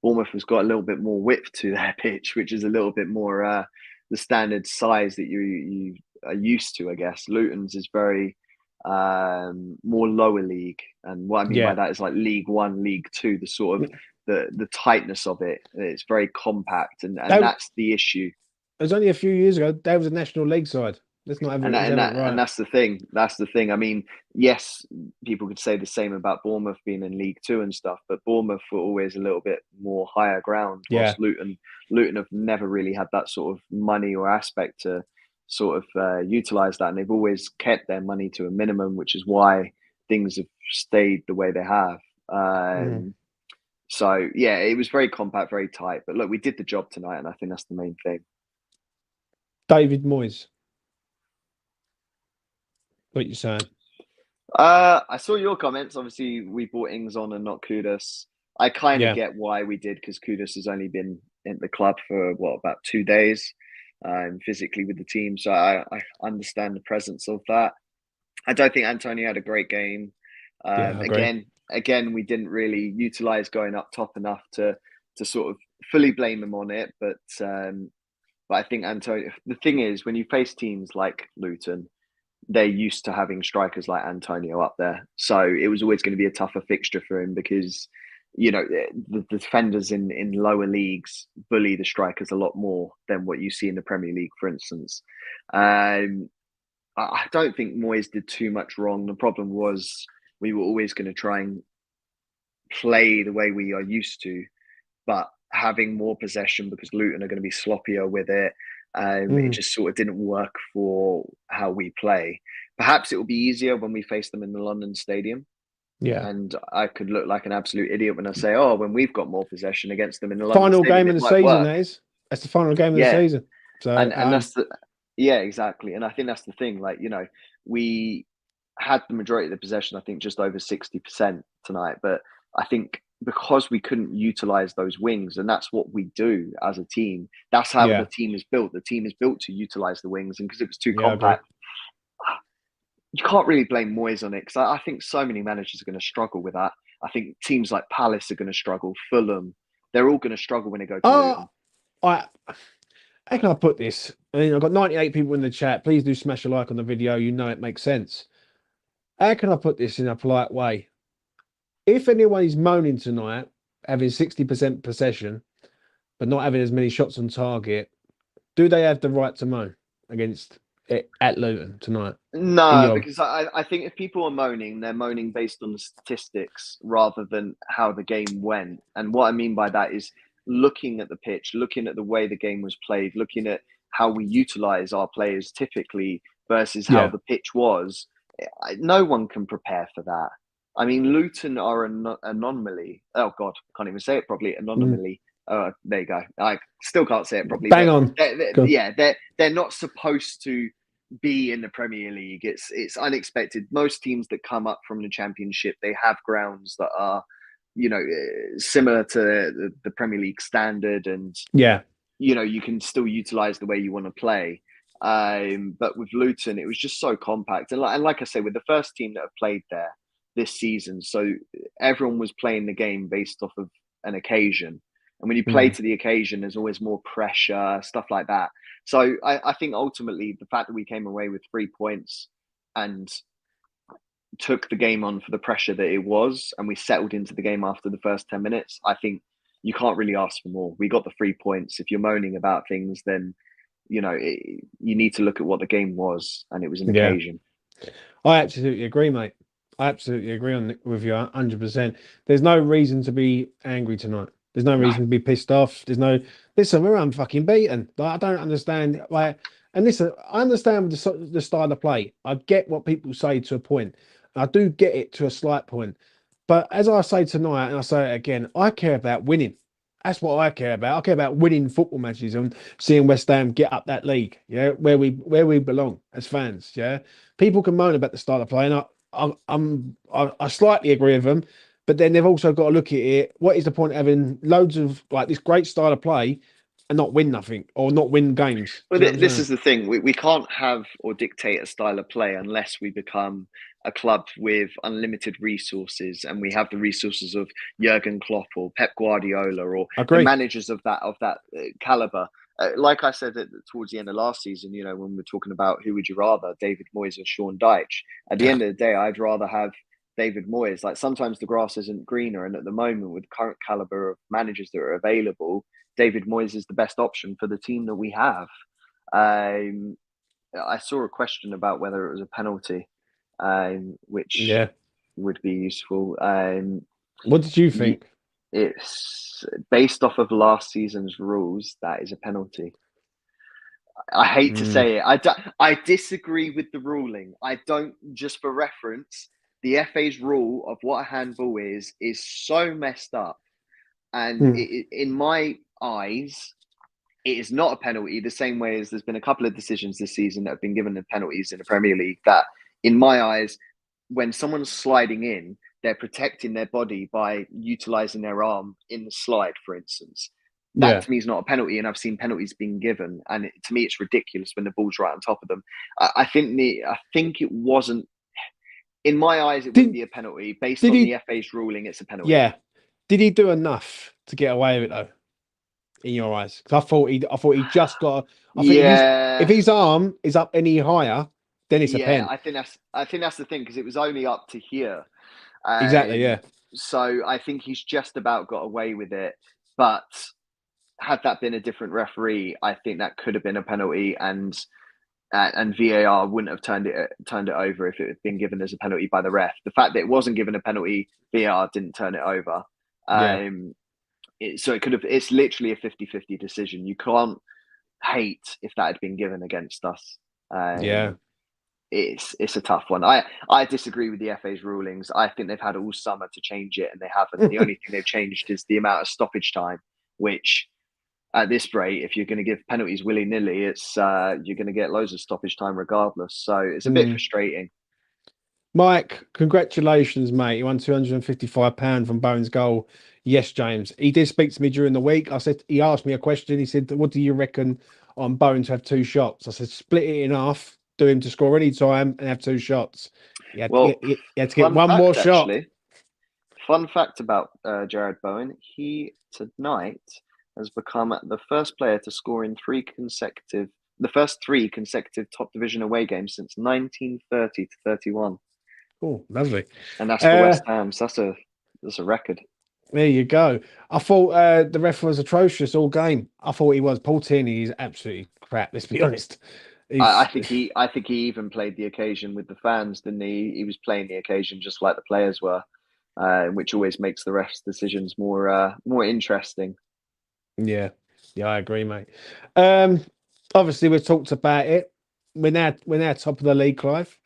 Bournemouth has got a little bit more width to their pitch, which is a little bit more the standard size that you are used to, I guess. Luton's is very more lower league, and what I mean by that is like League One, League Two, the sort of the tightness of it. It's very compact, and that's the issue. It was only a few years ago. There was a National League side. Let's not have it right. And that's the thing. That's the thing. I mean, yes, people could say the same about Bournemouth being in League Two and stuff, but Bournemouth were always a little bit more higher ground. Whilst Luton have never really had that sort of money or aspect to sort of utilize that, and they've always kept their money to a minimum, which is why things have stayed the way they have. So yeah, it was very compact, very tight. But look, we did the job tonight, and I think that's the main thing. David Moyes, what you saying? I saw your comments. Obviously, we brought Ings on and not Kudus. I kind of get why we did, because Kudus has only been in the club for about 2 days, physically with the team. So I understand the presence of that. I don't think Antonio had a great game. Again, we didn't really utilize going up top enough to sort of fully blame him on it. But I think Antonio. The thing is, when you face teams like Luton, they're used to having strikers like Antonio up there. So it was always going to be a tougher fixture for him, because, the defenders in lower leagues bully the strikers a lot more than what you see in the Premier League, for instance. I don't think Moyes did too much wrong. The problem was we were always going to try and play the way we are used to, but having more possession, because Luton are going to be sloppier with it. It just sort of didn't work for how we play. Perhaps it will be easier when we face them in the London Stadium. Yeah. And I could look like an absolute idiot when I say, when we've got more possession against them in the London final Stadium, game of the season, that is. That's the final game of the season. So and that's exactly. And I think that's the thing. Like, we had the majority of the possession, I think just over 60% tonight. But I think because we couldn't utilize those wings, and that's what we do as a team. That's how the team is built. The team is built to utilize the wings, and because it was too compact, you can't really blame Moyes on it, because I think so many managers are going to struggle with that. I think teams like Palace are going to struggle, Fulham, they're all going to struggle when they go to Luton. How can I put this? I mean, I've got 98 people in the chat. Please do smash a like on the video. You know it makes sense. How can I put this in a polite way? If anyone is moaning tonight, having 60% possession, but not having as many shots on target, do they have the right to moan against it at Luton tonight? No, because I think if people are moaning, they're moaning based on the statistics rather than how the game went. And what I mean by that is looking at the pitch, looking at the way the game was played, looking at how we utilize our players typically versus how the pitch was. No one can prepare for that. I mean, Luton are an anomaly. Oh, God, I can't even say it properly. Anomaly. Oh, there you go. I still can't say it properly. Bang on. They're not supposed to be in the Premier League. It's unexpected. Most teams that come up from the Championship, they have grounds that are, similar to the Premier League standard, and you can still utilize the way you want to play. But with Luton, it was just so compact, and like I say, with the first team that have played there this season, so everyone was playing the game based off of an occasion. And when you play to the occasion, there's always more pressure, stuff like that. So I think ultimately the fact that we came away with 3 points and took the game on for the pressure that it was, and we settled into the game after the first 10 minutes, I think you can't really ask for more. We got the 3 points. If you're moaning about things, then, you need to look at what the game was, and it was an occasion. I absolutely agree, mate. I absolutely agree with you 100%. There's no reason to be angry tonight. There's no reason to be pissed off. Listen, we're unfucking beaten. Like, I don't understand. And listen, I understand the style of play. I get what people say to a point. I do get it to a slight point. But as I say tonight, and I say it again, I care about winning. That's what I care about. I care about winning football matches and seeing West Ham get up that league, where we belong as fans. People can moan about the style of play, and I slightly agree with them, But then they've also got to look at it. What is the point of having loads of like this great style of play and not win nothing or not win games? Well, Do you know what I'm this saying? is the thing. We can't have or dictate a style of play unless we become a club with unlimited resources, and we have the resources of Jurgen Klopp or Pep Guardiola or I the agree. managers of that caliber. Like I said towards the end of last season, when we're talking about who would you rather, David Moyes or Sean Dyche. At the end of the day, I'd rather have David Moyes. Like sometimes the grass isn't greener, and at the moment, with the current caliber of managers that are available, David Moyes is the best option for the team that we have. I saw a question about whether it was a penalty, which Yeah. would be useful. What did you think? It's based off of last season's rules. That is a penalty. I hate to say it. I disagree with the ruling. I don't, just for reference, the FA's rule of what a handball is so messed up. And in my eyes, it is not a penalty, the same way as there's been a couple of decisions this season that have been given the penalties in the Premier League that, in my eyes, when someone's sliding in, they're protecting their body by utilising their arm in the slide, for instance. That to me is not a penalty, and I've seen penalties being given, and to me it's ridiculous when the ball's right on top of them. I think it wasn't. In my eyes, it wouldn't be a penalty. Based on the FA's ruling, it's a penalty. Yeah. Did he do enough to get away with it though? In your eyes? Because I thought he just got. I think if his arm is up any higher, then it's a pen. I think that's the thing, because it was only up to here. Exactly. Yeah. So I think he's just about got away with it. But had that been a different referee, I think that could have been a penalty, and VAR wouldn't have turned it over if it had been given as a penalty by the ref. The fact that it wasn't given a penalty, VAR didn't turn it over. So it could have. It's literally a 50-50 decision. You can't hate if that had been given against us. It's a tough one. I disagree with the FA's rulings. I think they've had all summer to change it, and they haven't. The only thing they've changed is the amount of stoppage time, which at this rate, if you're going to give penalties willy-nilly, it's you're going to get loads of stoppage time regardless. So it's a bit frustrating. Mike, congratulations, mate. You won £255 from Bowen's goal. Yes, James. He did speak to me during the week. He asked me a question. He said, what do you reckon on Bowen to have 2 shots? I said, split it in half, do him to score any time and have 2 shots. He had to get one more shot. Fun fact about Jared Bowen, he tonight has become the first player to score in the first 3 consecutive top division away games since 1930 to 31. Oh, lovely. And that's for West Ham. So that's a record. There you go. I thought the ref was atrocious all game. I thought he was. Paul Tierney is absolutely crap, let's be honest. I think he even played the occasion with the fans, didn't he? He was playing the occasion just like the players were, which always makes the refs' decisions more interesting. Yeah, I agree, mate. Obviously we've talked about it. We're now top of the league, Clive.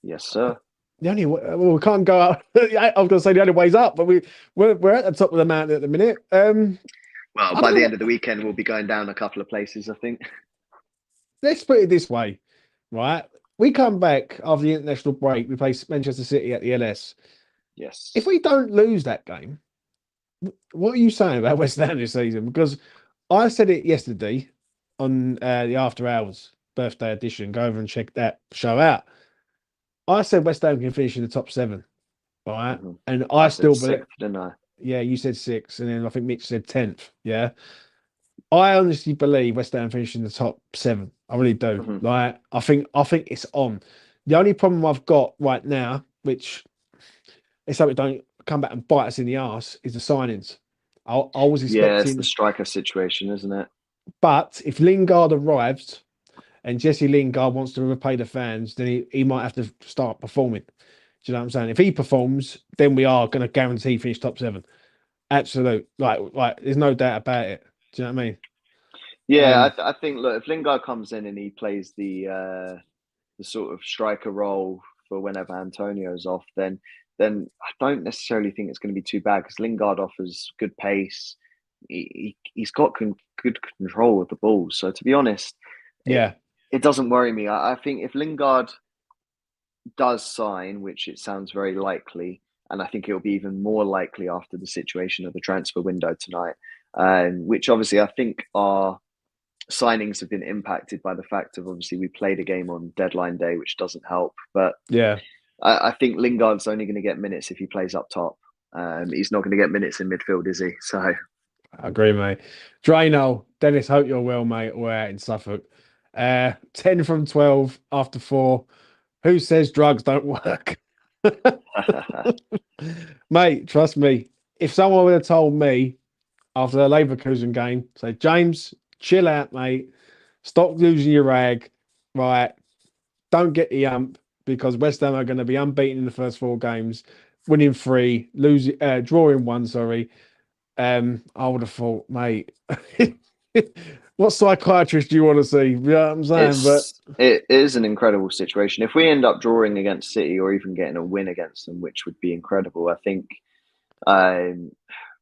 Yes, sir. We can't go up. I was going to say the only way's up, but we're at the top of the mountain at the minute. Well, by the end of the weekend, we'll be going down a couple of places, I think. Let's put it this way, right? We come back after the international break. We play Manchester City at the LS. Yes. If we don't lose that game, what are you saying about West Ham this season? Because I said it yesterday on the After Hours birthday edition. Go over and check that show out. I said West Ham can finish in the top 7, right? Mm-hmm. And I still believe, 6th, didn't I? Yeah, you said 6, and then I think Mitch said 10th. Yeah, I honestly believe West Ham finish in the top 7. I really do. Mm-hmm. Like, I think it's on. The only problem I've got right now, which is something don't come back and bite us in the arse, is the signings. I was expecting. Yeah, it's the striker situation, isn't it? But if Lingard arrives and Jesse Lingard wants to repay the fans, then he might have to start performing. Do you know what I'm saying? If he performs, then we are going to guarantee finish top 7. Absolute. Like, there's no doubt about it. Do you know what I mean? Yeah, I think, look, if Lingard comes in and he plays the sort of striker role for whenever Antonio's off, then I don't necessarily think it's going to be too bad, because Lingard offers good pace. He's got good control of the ball. So to be honest, it doesn't worry me. I think if Lingard does sign, which it sounds very likely, and I think it'll be even more likely after the situation of the transfer window tonight, which obviously I think our signings have been impacted by the fact of obviously we played a game on deadline day, which doesn't help. But Yeah, I think Lingard's only going to get minutes if he plays up top. He's not going to get minutes in midfield, is he? So I agree, mate. Drano, Dennis, hope you're well, mate. We're out in Suffolk. 10 from 12 after 4. Who says drugs don't work? Mate, trust me. If someone would have told me after the Leverkusen game, say, James, chill out, mate. Stop losing your rag. Right. Don't get the ump because West Ham are going to be unbeaten in the first 4 games, winning 3, drawing 1, sorry. I would have thought, mate, what psychiatrist do you want to see? You know what I'm saying? It is an incredible situation. If we end up drawing against City or even getting a win against them, which would be incredible, I think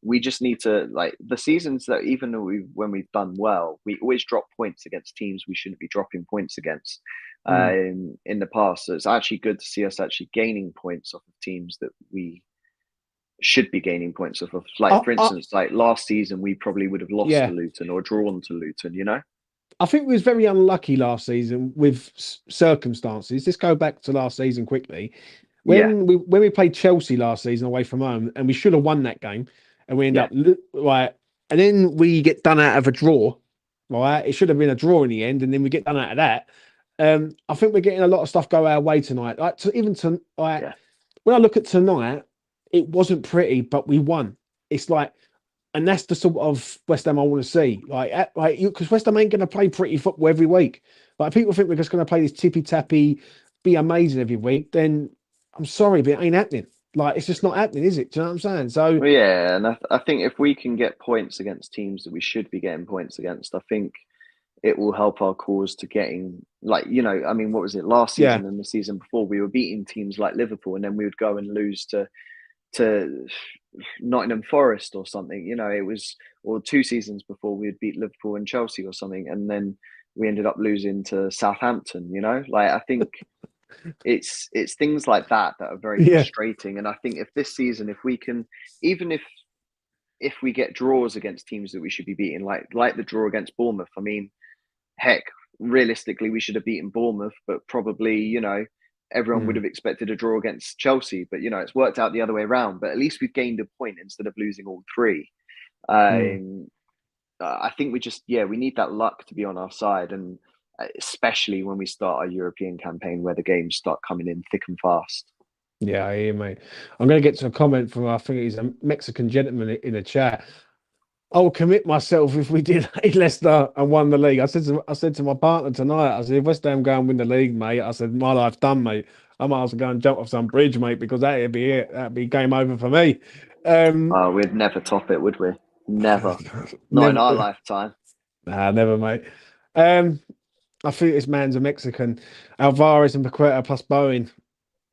we just need to, like, the seasons that even when we've done well, we always drop points against teams we shouldn't be dropping points against in the past. So it's actually good to see us actually gaining points off of teams that we should be gaining points off of. Like, for instance, like last season, we probably would have lost to Luton or drawn to Luton, you know? I think we was very unlucky last season with circumstances. Let's go back to last season quickly. When we played Chelsea last season away from home, and we should have won that game, and we end up right, and then we get done out of a draw, right? It should have been a draw in the end, and then we get done out of that. I think we're getting a lot of stuff go our way tonight. When I look at tonight, it wasn't pretty, but we won. It's like, and that's the sort of West Ham I want to see. Because West Ham ain't going to play pretty football every week. Like, people think we're just going to play this tippy tappy, be amazing every week. Then I'm sorry, but it ain't happening. Like, it's just not happening, is it? Do you know what I'm saying? So yeah, and I think if we can get points against teams that we should be getting points against, I think it will help our cause to getting, like, you know, I mean, what was it last season and the season before? We were beating teams like Liverpool, and then we would go and lose to Nottingham Forest or something. You know, it was, or 2 seasons before we would beat Liverpool and Chelsea or something, and then we ended up losing to Southampton. You know, like, I think it's things like that are very frustrating. And I think if this season, if we can, even if we get draws against teams that we should be beating, like the draw against Bournemouth, I mean, heck, realistically we should have beaten Bournemouth, but probably, you know, everyone would have expected a draw against Chelsea, but, you know, it's worked out the other way around. But at least we've gained a point instead of losing all 3. I think we need that luck to be on our side, and especially when we start our European campaign where the games start coming in thick and fast. Yeah, I hear, mate. I'm going to get to a comment from, I think he's a Mexican gentleman in the chat. I'll commit myself if we did hate Leicester and won the league. I said to my partner tonight, I said, if West Ham go and win the league, mate, I said, my life's done, mate. I might as well go and jump off some bridge, mate, because that'd be it. That'd be game over for me. We'd never top it, would we? Never. Not in our lifetime. Nah, never, mate. I think this man's a Mexican. Alvarez and Paqueta plus Bowen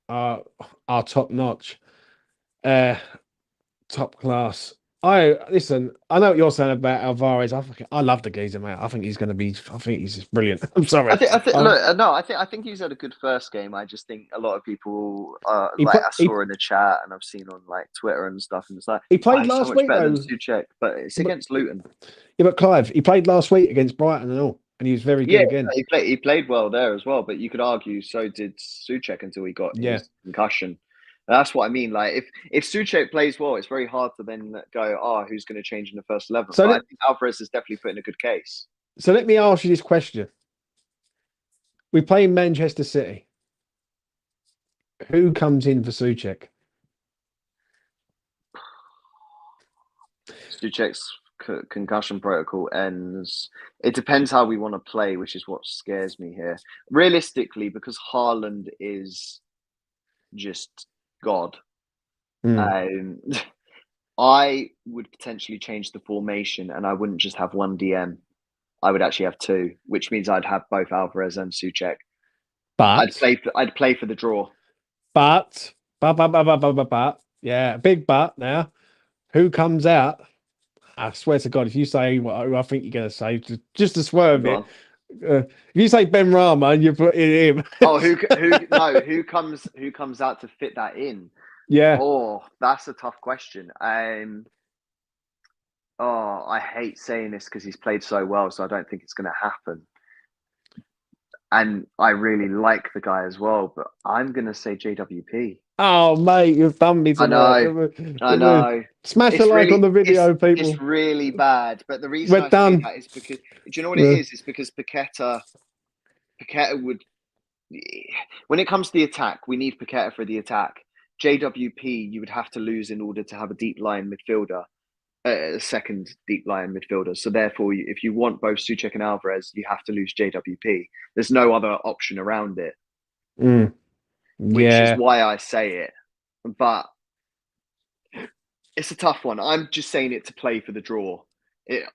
are top notch. Top class. I know what you're saying about Alvarez. I love the geezer, mate. I think he's just brilliant. I'm sorry. I think he's had a good first game. I just think a lot of people, I saw in the chat and I've seen on like Twitter and stuff, and it's like, he played last week better though. than Souček, but it's against Luton. Yeah, but Clive, he played last week against Brighton and all, and he was very good again. He played well there as well, but you could argue so did Souček until he got his concussion. That's what I mean. Like, if Souček plays well, it's very hard to then go, who's going to change in the first 11? So I think Alvarez is definitely put in a good case. So let me ask you this question. We play in Manchester City. Who comes in for Souček? Souček's concussion protocol ends. It depends how we want to play, which is what scares me here. Realistically, because Haaland is just God. I would potentially change the formation, and I wouldn't just have one DM. I would actually have 2, which means I'd have both Alvarez and Souček. But I'd play for the draw. But yeah, big but now. Who comes out? I swear to God, if you say what I think you're going to say, just to swerve it. If you say Ben Rama and you put in him, who comes out to fit that in? Yeah. Oh, that's a tough question. I hate saying this because he's played so well, so I don't think it's going to happen. And I really like the guy as well, but I'm going to say JWP. Oh, mate, you've done me I tonight. know, I know. Smash a like on the video, It's people. really bad. But the reason We're I say done. that is because, do you know what it Yeah. is? It's because Paqueta would, when it comes to the attack, we need Paqueta for the attack. JWP, you would have to lose in order to have a deep line midfielder, a second deep line midfielder. So therefore, if you want both Souček and Alvarez, you have to lose JWP. There's no other option around it, which is Yeah. why I say it. But it's a tough one. I'm just saying it to play for the draw.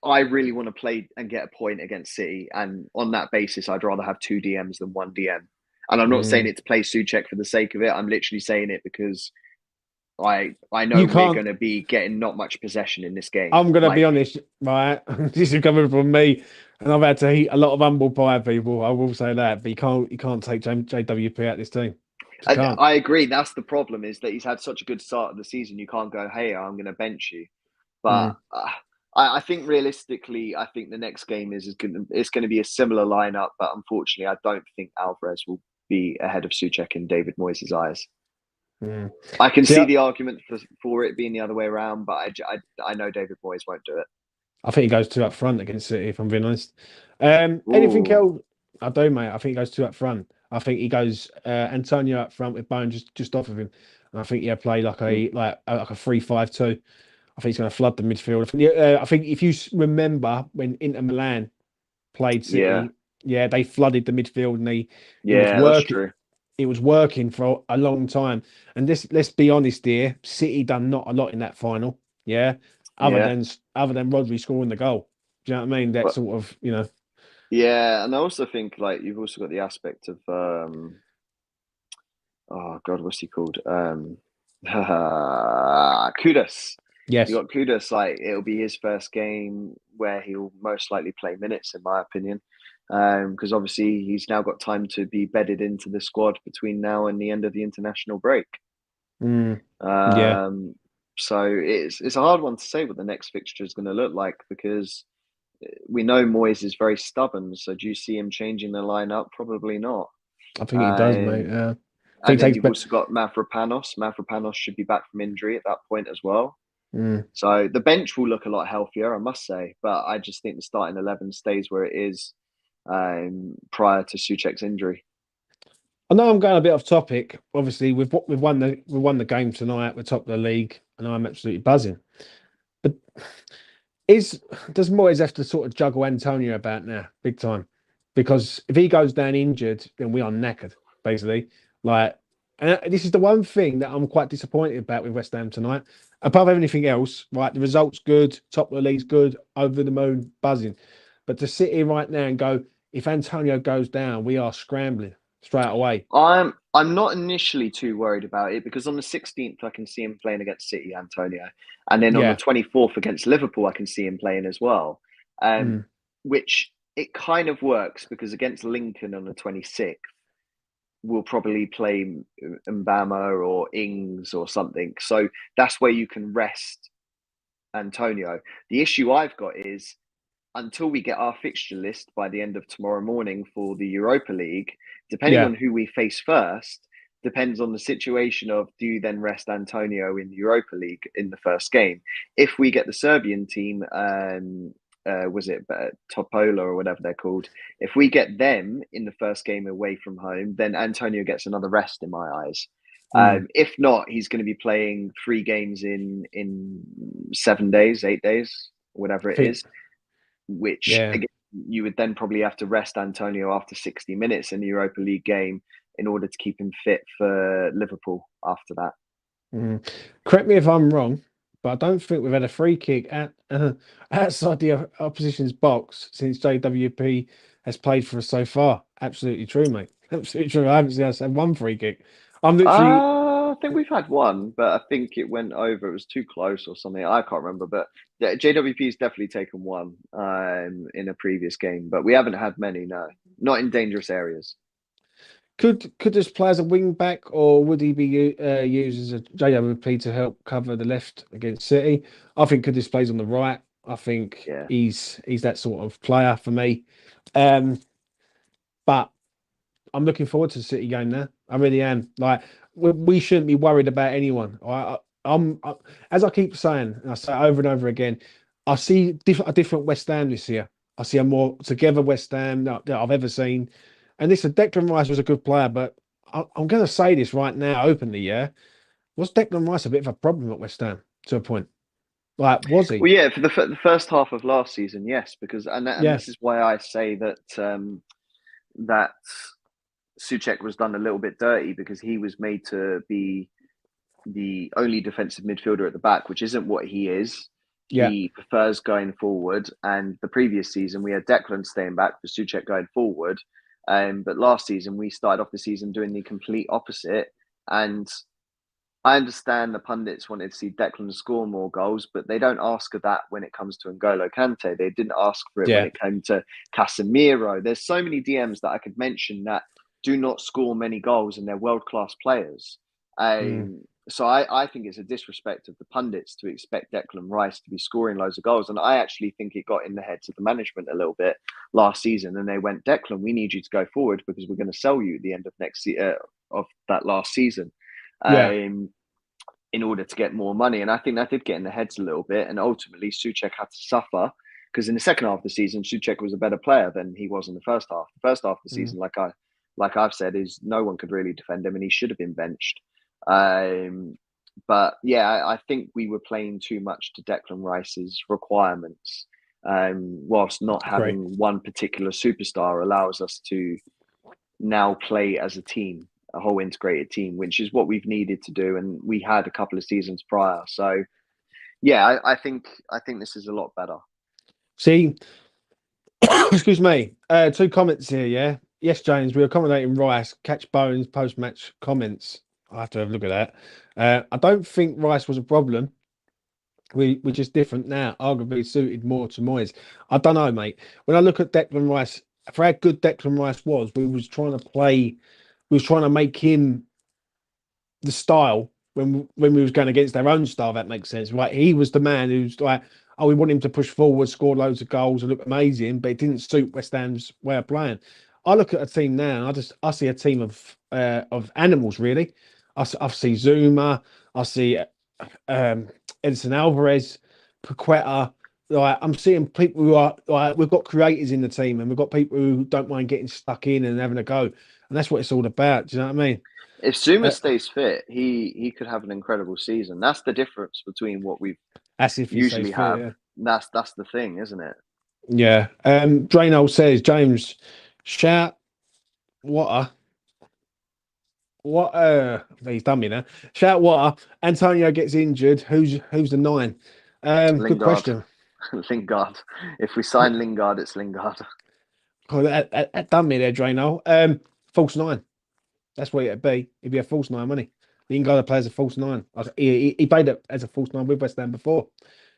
I really want to play and get a point against City, and on that basis, I'd rather have 2 DMs than 1 DM. And I'm not saying it to play Souček for the sake of it. I'm literally saying it because I know You we're can't. going to be getting not much possession in this game. I'm gonna be honest, right? This is coming from me, and I've had to eat a lot of humble pie, people. I will say that, but you can't take JWP out this team. Just can't. I agree. That's the problem, is that he's had such a good start of the season. You can't go, hey, I'm going to bench you. But I think realistically, I think the next game it's going to be a similar lineup. But unfortunately, I don't think Alvarez will be ahead of Souček in David Moyes' eyes. I can see the argument for it being the other way around, but I know David Moyes won't do it. I think he goes 2 up front against City, if I'm being honest. Anything else? I do, mate. I think he goes 2 up front. I think he goes Antonio up front with Bone just off of him. And I think he'll play like a 3-5-2. I think he's going to flood the midfield. I think if you remember when Inter Milan played City, they flooded the midfield and it was working. That's true. It was working for a long time. And let's be honest here, City done not a lot in that final. Yeah. Other than Rodri scoring the goal. Do you know what I mean? That sort of, Yeah, and I also think like you've also got the aspect of oh God, what's he called? Kudus. Yes. You got Kudus, like it'll be his first game where he'll most likely play minutes, in my opinion. Because obviously he's now got time to be bedded into the squad between now and the end of the international break. Yeah. So it's a hard one to say what the next fixture is going to look like, because we know Moyes is very stubborn. So do you see him changing the lineup? Probably not. I think he does, mate. And then you've also got Mavropanos. Mavropanos should be back from injury at that point as well. So the bench will look a lot healthier, I must say. But I just think the starting 11 stays where it is prior to Souček's injury. I know I'm going a bit off topic. Obviously, we've won the game tonight. We're top of the league, and I'm absolutely buzzing. But does Moyes have to sort of juggle Antonio about now, big time? Because if he goes down injured, then we are knackered, basically. Like, and this is the one thing that I'm quite disappointed about with West Ham tonight. Above everything else, right? The results good, top of the league's good, over the moon, buzzing. But to sit here right now and go, if Antonio goes down, we are scrambling straight away. I'm not initially too worried about it, because on the 16th I can see him playing against City, Antonio, and then on the 24th against Liverpool I can see him playing as well. Which it kind of works, because against Lincoln on the 26th we'll probably play Mbama or Ings or something. So that's where you can rest Antonio. The issue I've got is, until we get our fixture list by the end of tomorrow morning for the Europa League, depending on who we face first, depends on the situation of, do you then rest Antonio in the Europa League in the first game? If we get the Serbian team, was it Topola or whatever they're called? If we get them in the first game away from home, then Antonio gets another rest in my eyes. If not, he's going to be playing 3 games in 7 days, 8 days, whatever it is. Which again, you would then probably have to rest Antonio after 60 minutes in the Europa League game in order to keep him fit for Liverpool after that. Correct me if I'm wrong, but I don't think we've had a free kick outside the opposition's box since JWP has played for us so far. Absolutely true, mate. Absolutely true. I haven't seen us have 1 free kick. I'm literally. I think we've had 1, but I think it went over. It was too close or something. I can't remember, but JWP has definitely taken 1 in a previous game, but we haven't had many. No, not in dangerous areas. Could this play as a wing back, or would he be used as a JWP to help cover the left against City? I think could this plays on the right. I think Yeah. he's that sort of player for me. But I'm looking forward to the City game now. I really am. Like we shouldn't be worried about anyone. As I keep saying, and I say it over and over again, I see a different West Ham this year. I see a more together West Ham that I've ever seen. And listen, Declan Rice was a good player, but I'm going to say this right now openly. Yeah, was Declan Rice a bit of a problem at West Ham to a point? Like, was he? Well, yeah, for the first half of last season, yes, because and Yeah, this is why I say that that Suchek was done a little bit dirty because he was made to be the only defensive midfielder at the back, which isn't what he is. yeah, He prefers going forward. And the previous season, we had Declan staying back for Suchek going forward. But last season, we started off the season doing the complete opposite. And I understand the pundits wanted to see Declan score more goals, but they don't ask for that when it comes to N'Golo Kante. They didn't ask for it when yeah, it came to Casemiro. There's so many DMs that I could mention that do not score many goals and they're world-class players. mm, So I think it's a disrespect of the pundits to expect Declan Rice to be scoring loads of goals. And I actually think it got in the heads of the management a little bit last season. And they went, Declan, we need you to go forward because we're going to sell you at the end of of that last season. yeah, In order to get more money. And I think that did get in the heads a little bit. And ultimately, Suchek had to suffer because in the second half of the season, Suchek was a better player than he was in the first half. The first half of the mm, season, like I've said, is no one could really defend him, and he should have been benched. But yeah, I think we were playing too much to Declan Rice's requirements. Whilst not agree. having one particular superstar allows us to now play as a team, a whole integrated team, which is what we've needed to do, and we had a couple of seasons prior. So, yeah, I think this is a lot better. See, excuse me. Two comments here. Yeah, yes, James. We were accommodating Rice. Catch Bones post-match comments. I have to have a look at that. I don't think Rice was a problem. We're just different now. Arguably suited more to Moyes. I don't know, mate. When I look at Declan Rice, for how good Declan Rice was, we was trying to play. We was trying to make him the style when we was going against their own style. That makes sense, right? He was the man who's like, oh, we want him to push forward, score loads of goals, and look amazing, but it didn't suit West Ham's way of playing. I look at a team now, and I see a team of animals. Really, I see Zuma, I see Edson Alvarez, Paqueta. Like I'm seeing people who are like we've got creators in the team, and we've got people who don't mind getting stuck in and having a go, and that's what it's all about. Do you know what I mean? If Zuma Uh, stays fit, he could have an incredible season. That's the difference between what we That's if he stays usually fit. have. Yeah. That's the thing, isn't it? Yeah. Drano says, James, shout what he's done me now. Shout water. Antonio gets injured. Who's the nine? Good Lingard, question. Lingard. If we sign Lingard, it's Lingard. Oh, that done me there, Drano. False nine. That's what it'd be. It'd be a false nine, wouldn't he? You can go to play as a false nine. He played it as a false nine with West Ham before.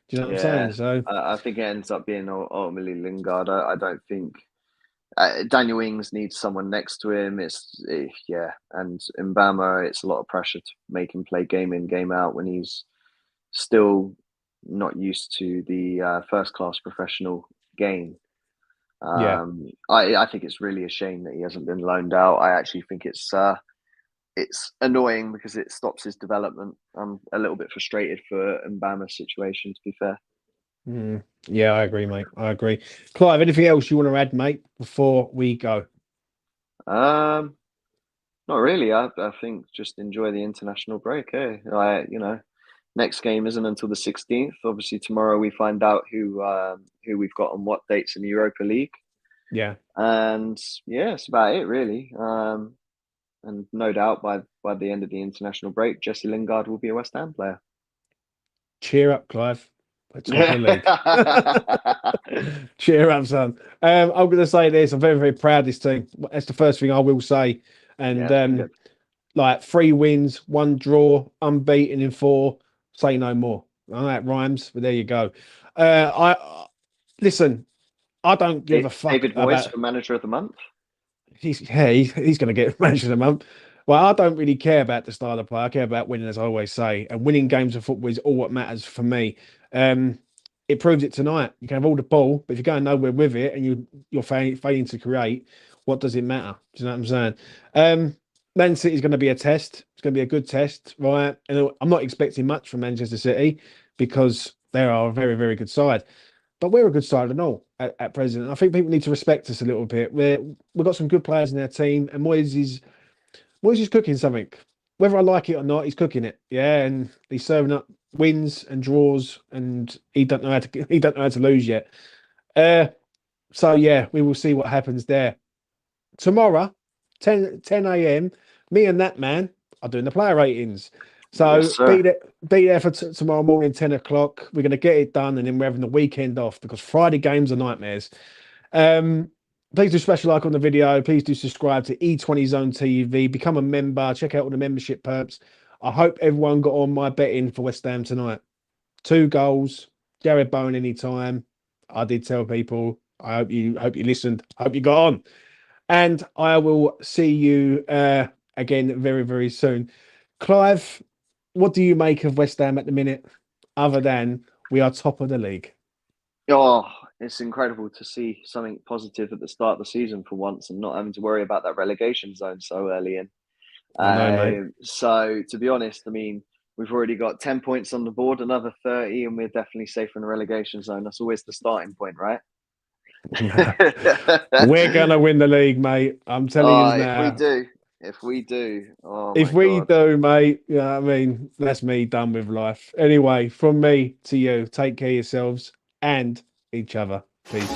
Do you know what I'm Yeah, saying? So I think it ends up being ultimately Lingard. I don't think Daniel Ings needs someone next to him. Yeah, and Mbama, it's a lot of pressure to make him play game in, game out when he's still not used to the first class professional game. yeah. I think it's really a shame that he hasn't been loaned out. I actually think it's annoying because it stops his development. I'm a little bit frustrated for Mbama's situation, to be fair. Yeah, I agree, mate. I agree. Clive, anything else you want to add, mate, before we go? Um, Not really. I think just enjoy the international break. Next game isn't until the 16th. Obviously, tomorrow we find out who we've got on what dates in the Europa League, Yeah. and yeah, that's about it really. And no doubt by the end of the international break, Jesse Lingard will be a West Ham player. Cheer up, Clive. We're top of the league. Cheer up, son. I'm going to say this. I'm very, very proud of this team. That's the first thing I will say. And Good. like 3 wins, 1 draw, unbeaten in 4. Say no more. I know that rhymes, but there you go. I listen. I don't give a fuck David Moyes about. for manager of the month. he's going to get manager of the month. Well, I don't really care about the style of play. I care about winning, as I always say, and winning games of football is all what matters for me. It proves it tonight. You can have all the ball, but if you're going nowhere with it and you're failing to create, what does it matter? Do you know what I'm saying? Man City is going to be a test. It's going to be a good test, right? And I'm not expecting much from Manchester City because they are a very, very good side. But we're a good side and all at present. I think people need to respect us a little bit. We've got some good players in our team, and Moyes is cooking something. Whether I like it or not, he's cooking it. Yeah, and he's serving up wins and draws, and he don't know how to lose yet. So yeah, we will see what happens there. Tomorrow, 10 a.m., me and that man are doing the player ratings. So Yes, sir. be there for tomorrow morning, 10 o'clock. We're going to get it done, and then we're having the weekend off because Friday games are nightmares. Please do special like on the video. Please do subscribe to E20 Zone TV. Become a member. Check out all the membership perks. I hope everyone got on my betting for West Ham tonight. 2 goals. Jared Bowen anytime. I did tell people. I hope you listened. I hope you got on. And I will see you again very, very soon. Clive, what do you make of West Ham at the minute, other than we are top of the league? Oh, it's incredible to see something positive at the start of the season for once and not having to worry about that relegation zone so early in. I know, mate. So, to be honest, I mean, we've already got 10 points on the board, another 30, and we're definitely safe in the relegation zone. That's always the starting point, right? We're going to win the league, mate. I'm telling you now. If we do, oh if my we God. do, mate, you know what I mean? That's me done with life. Anyway, from me to you, take care of yourselves and each other. Peace.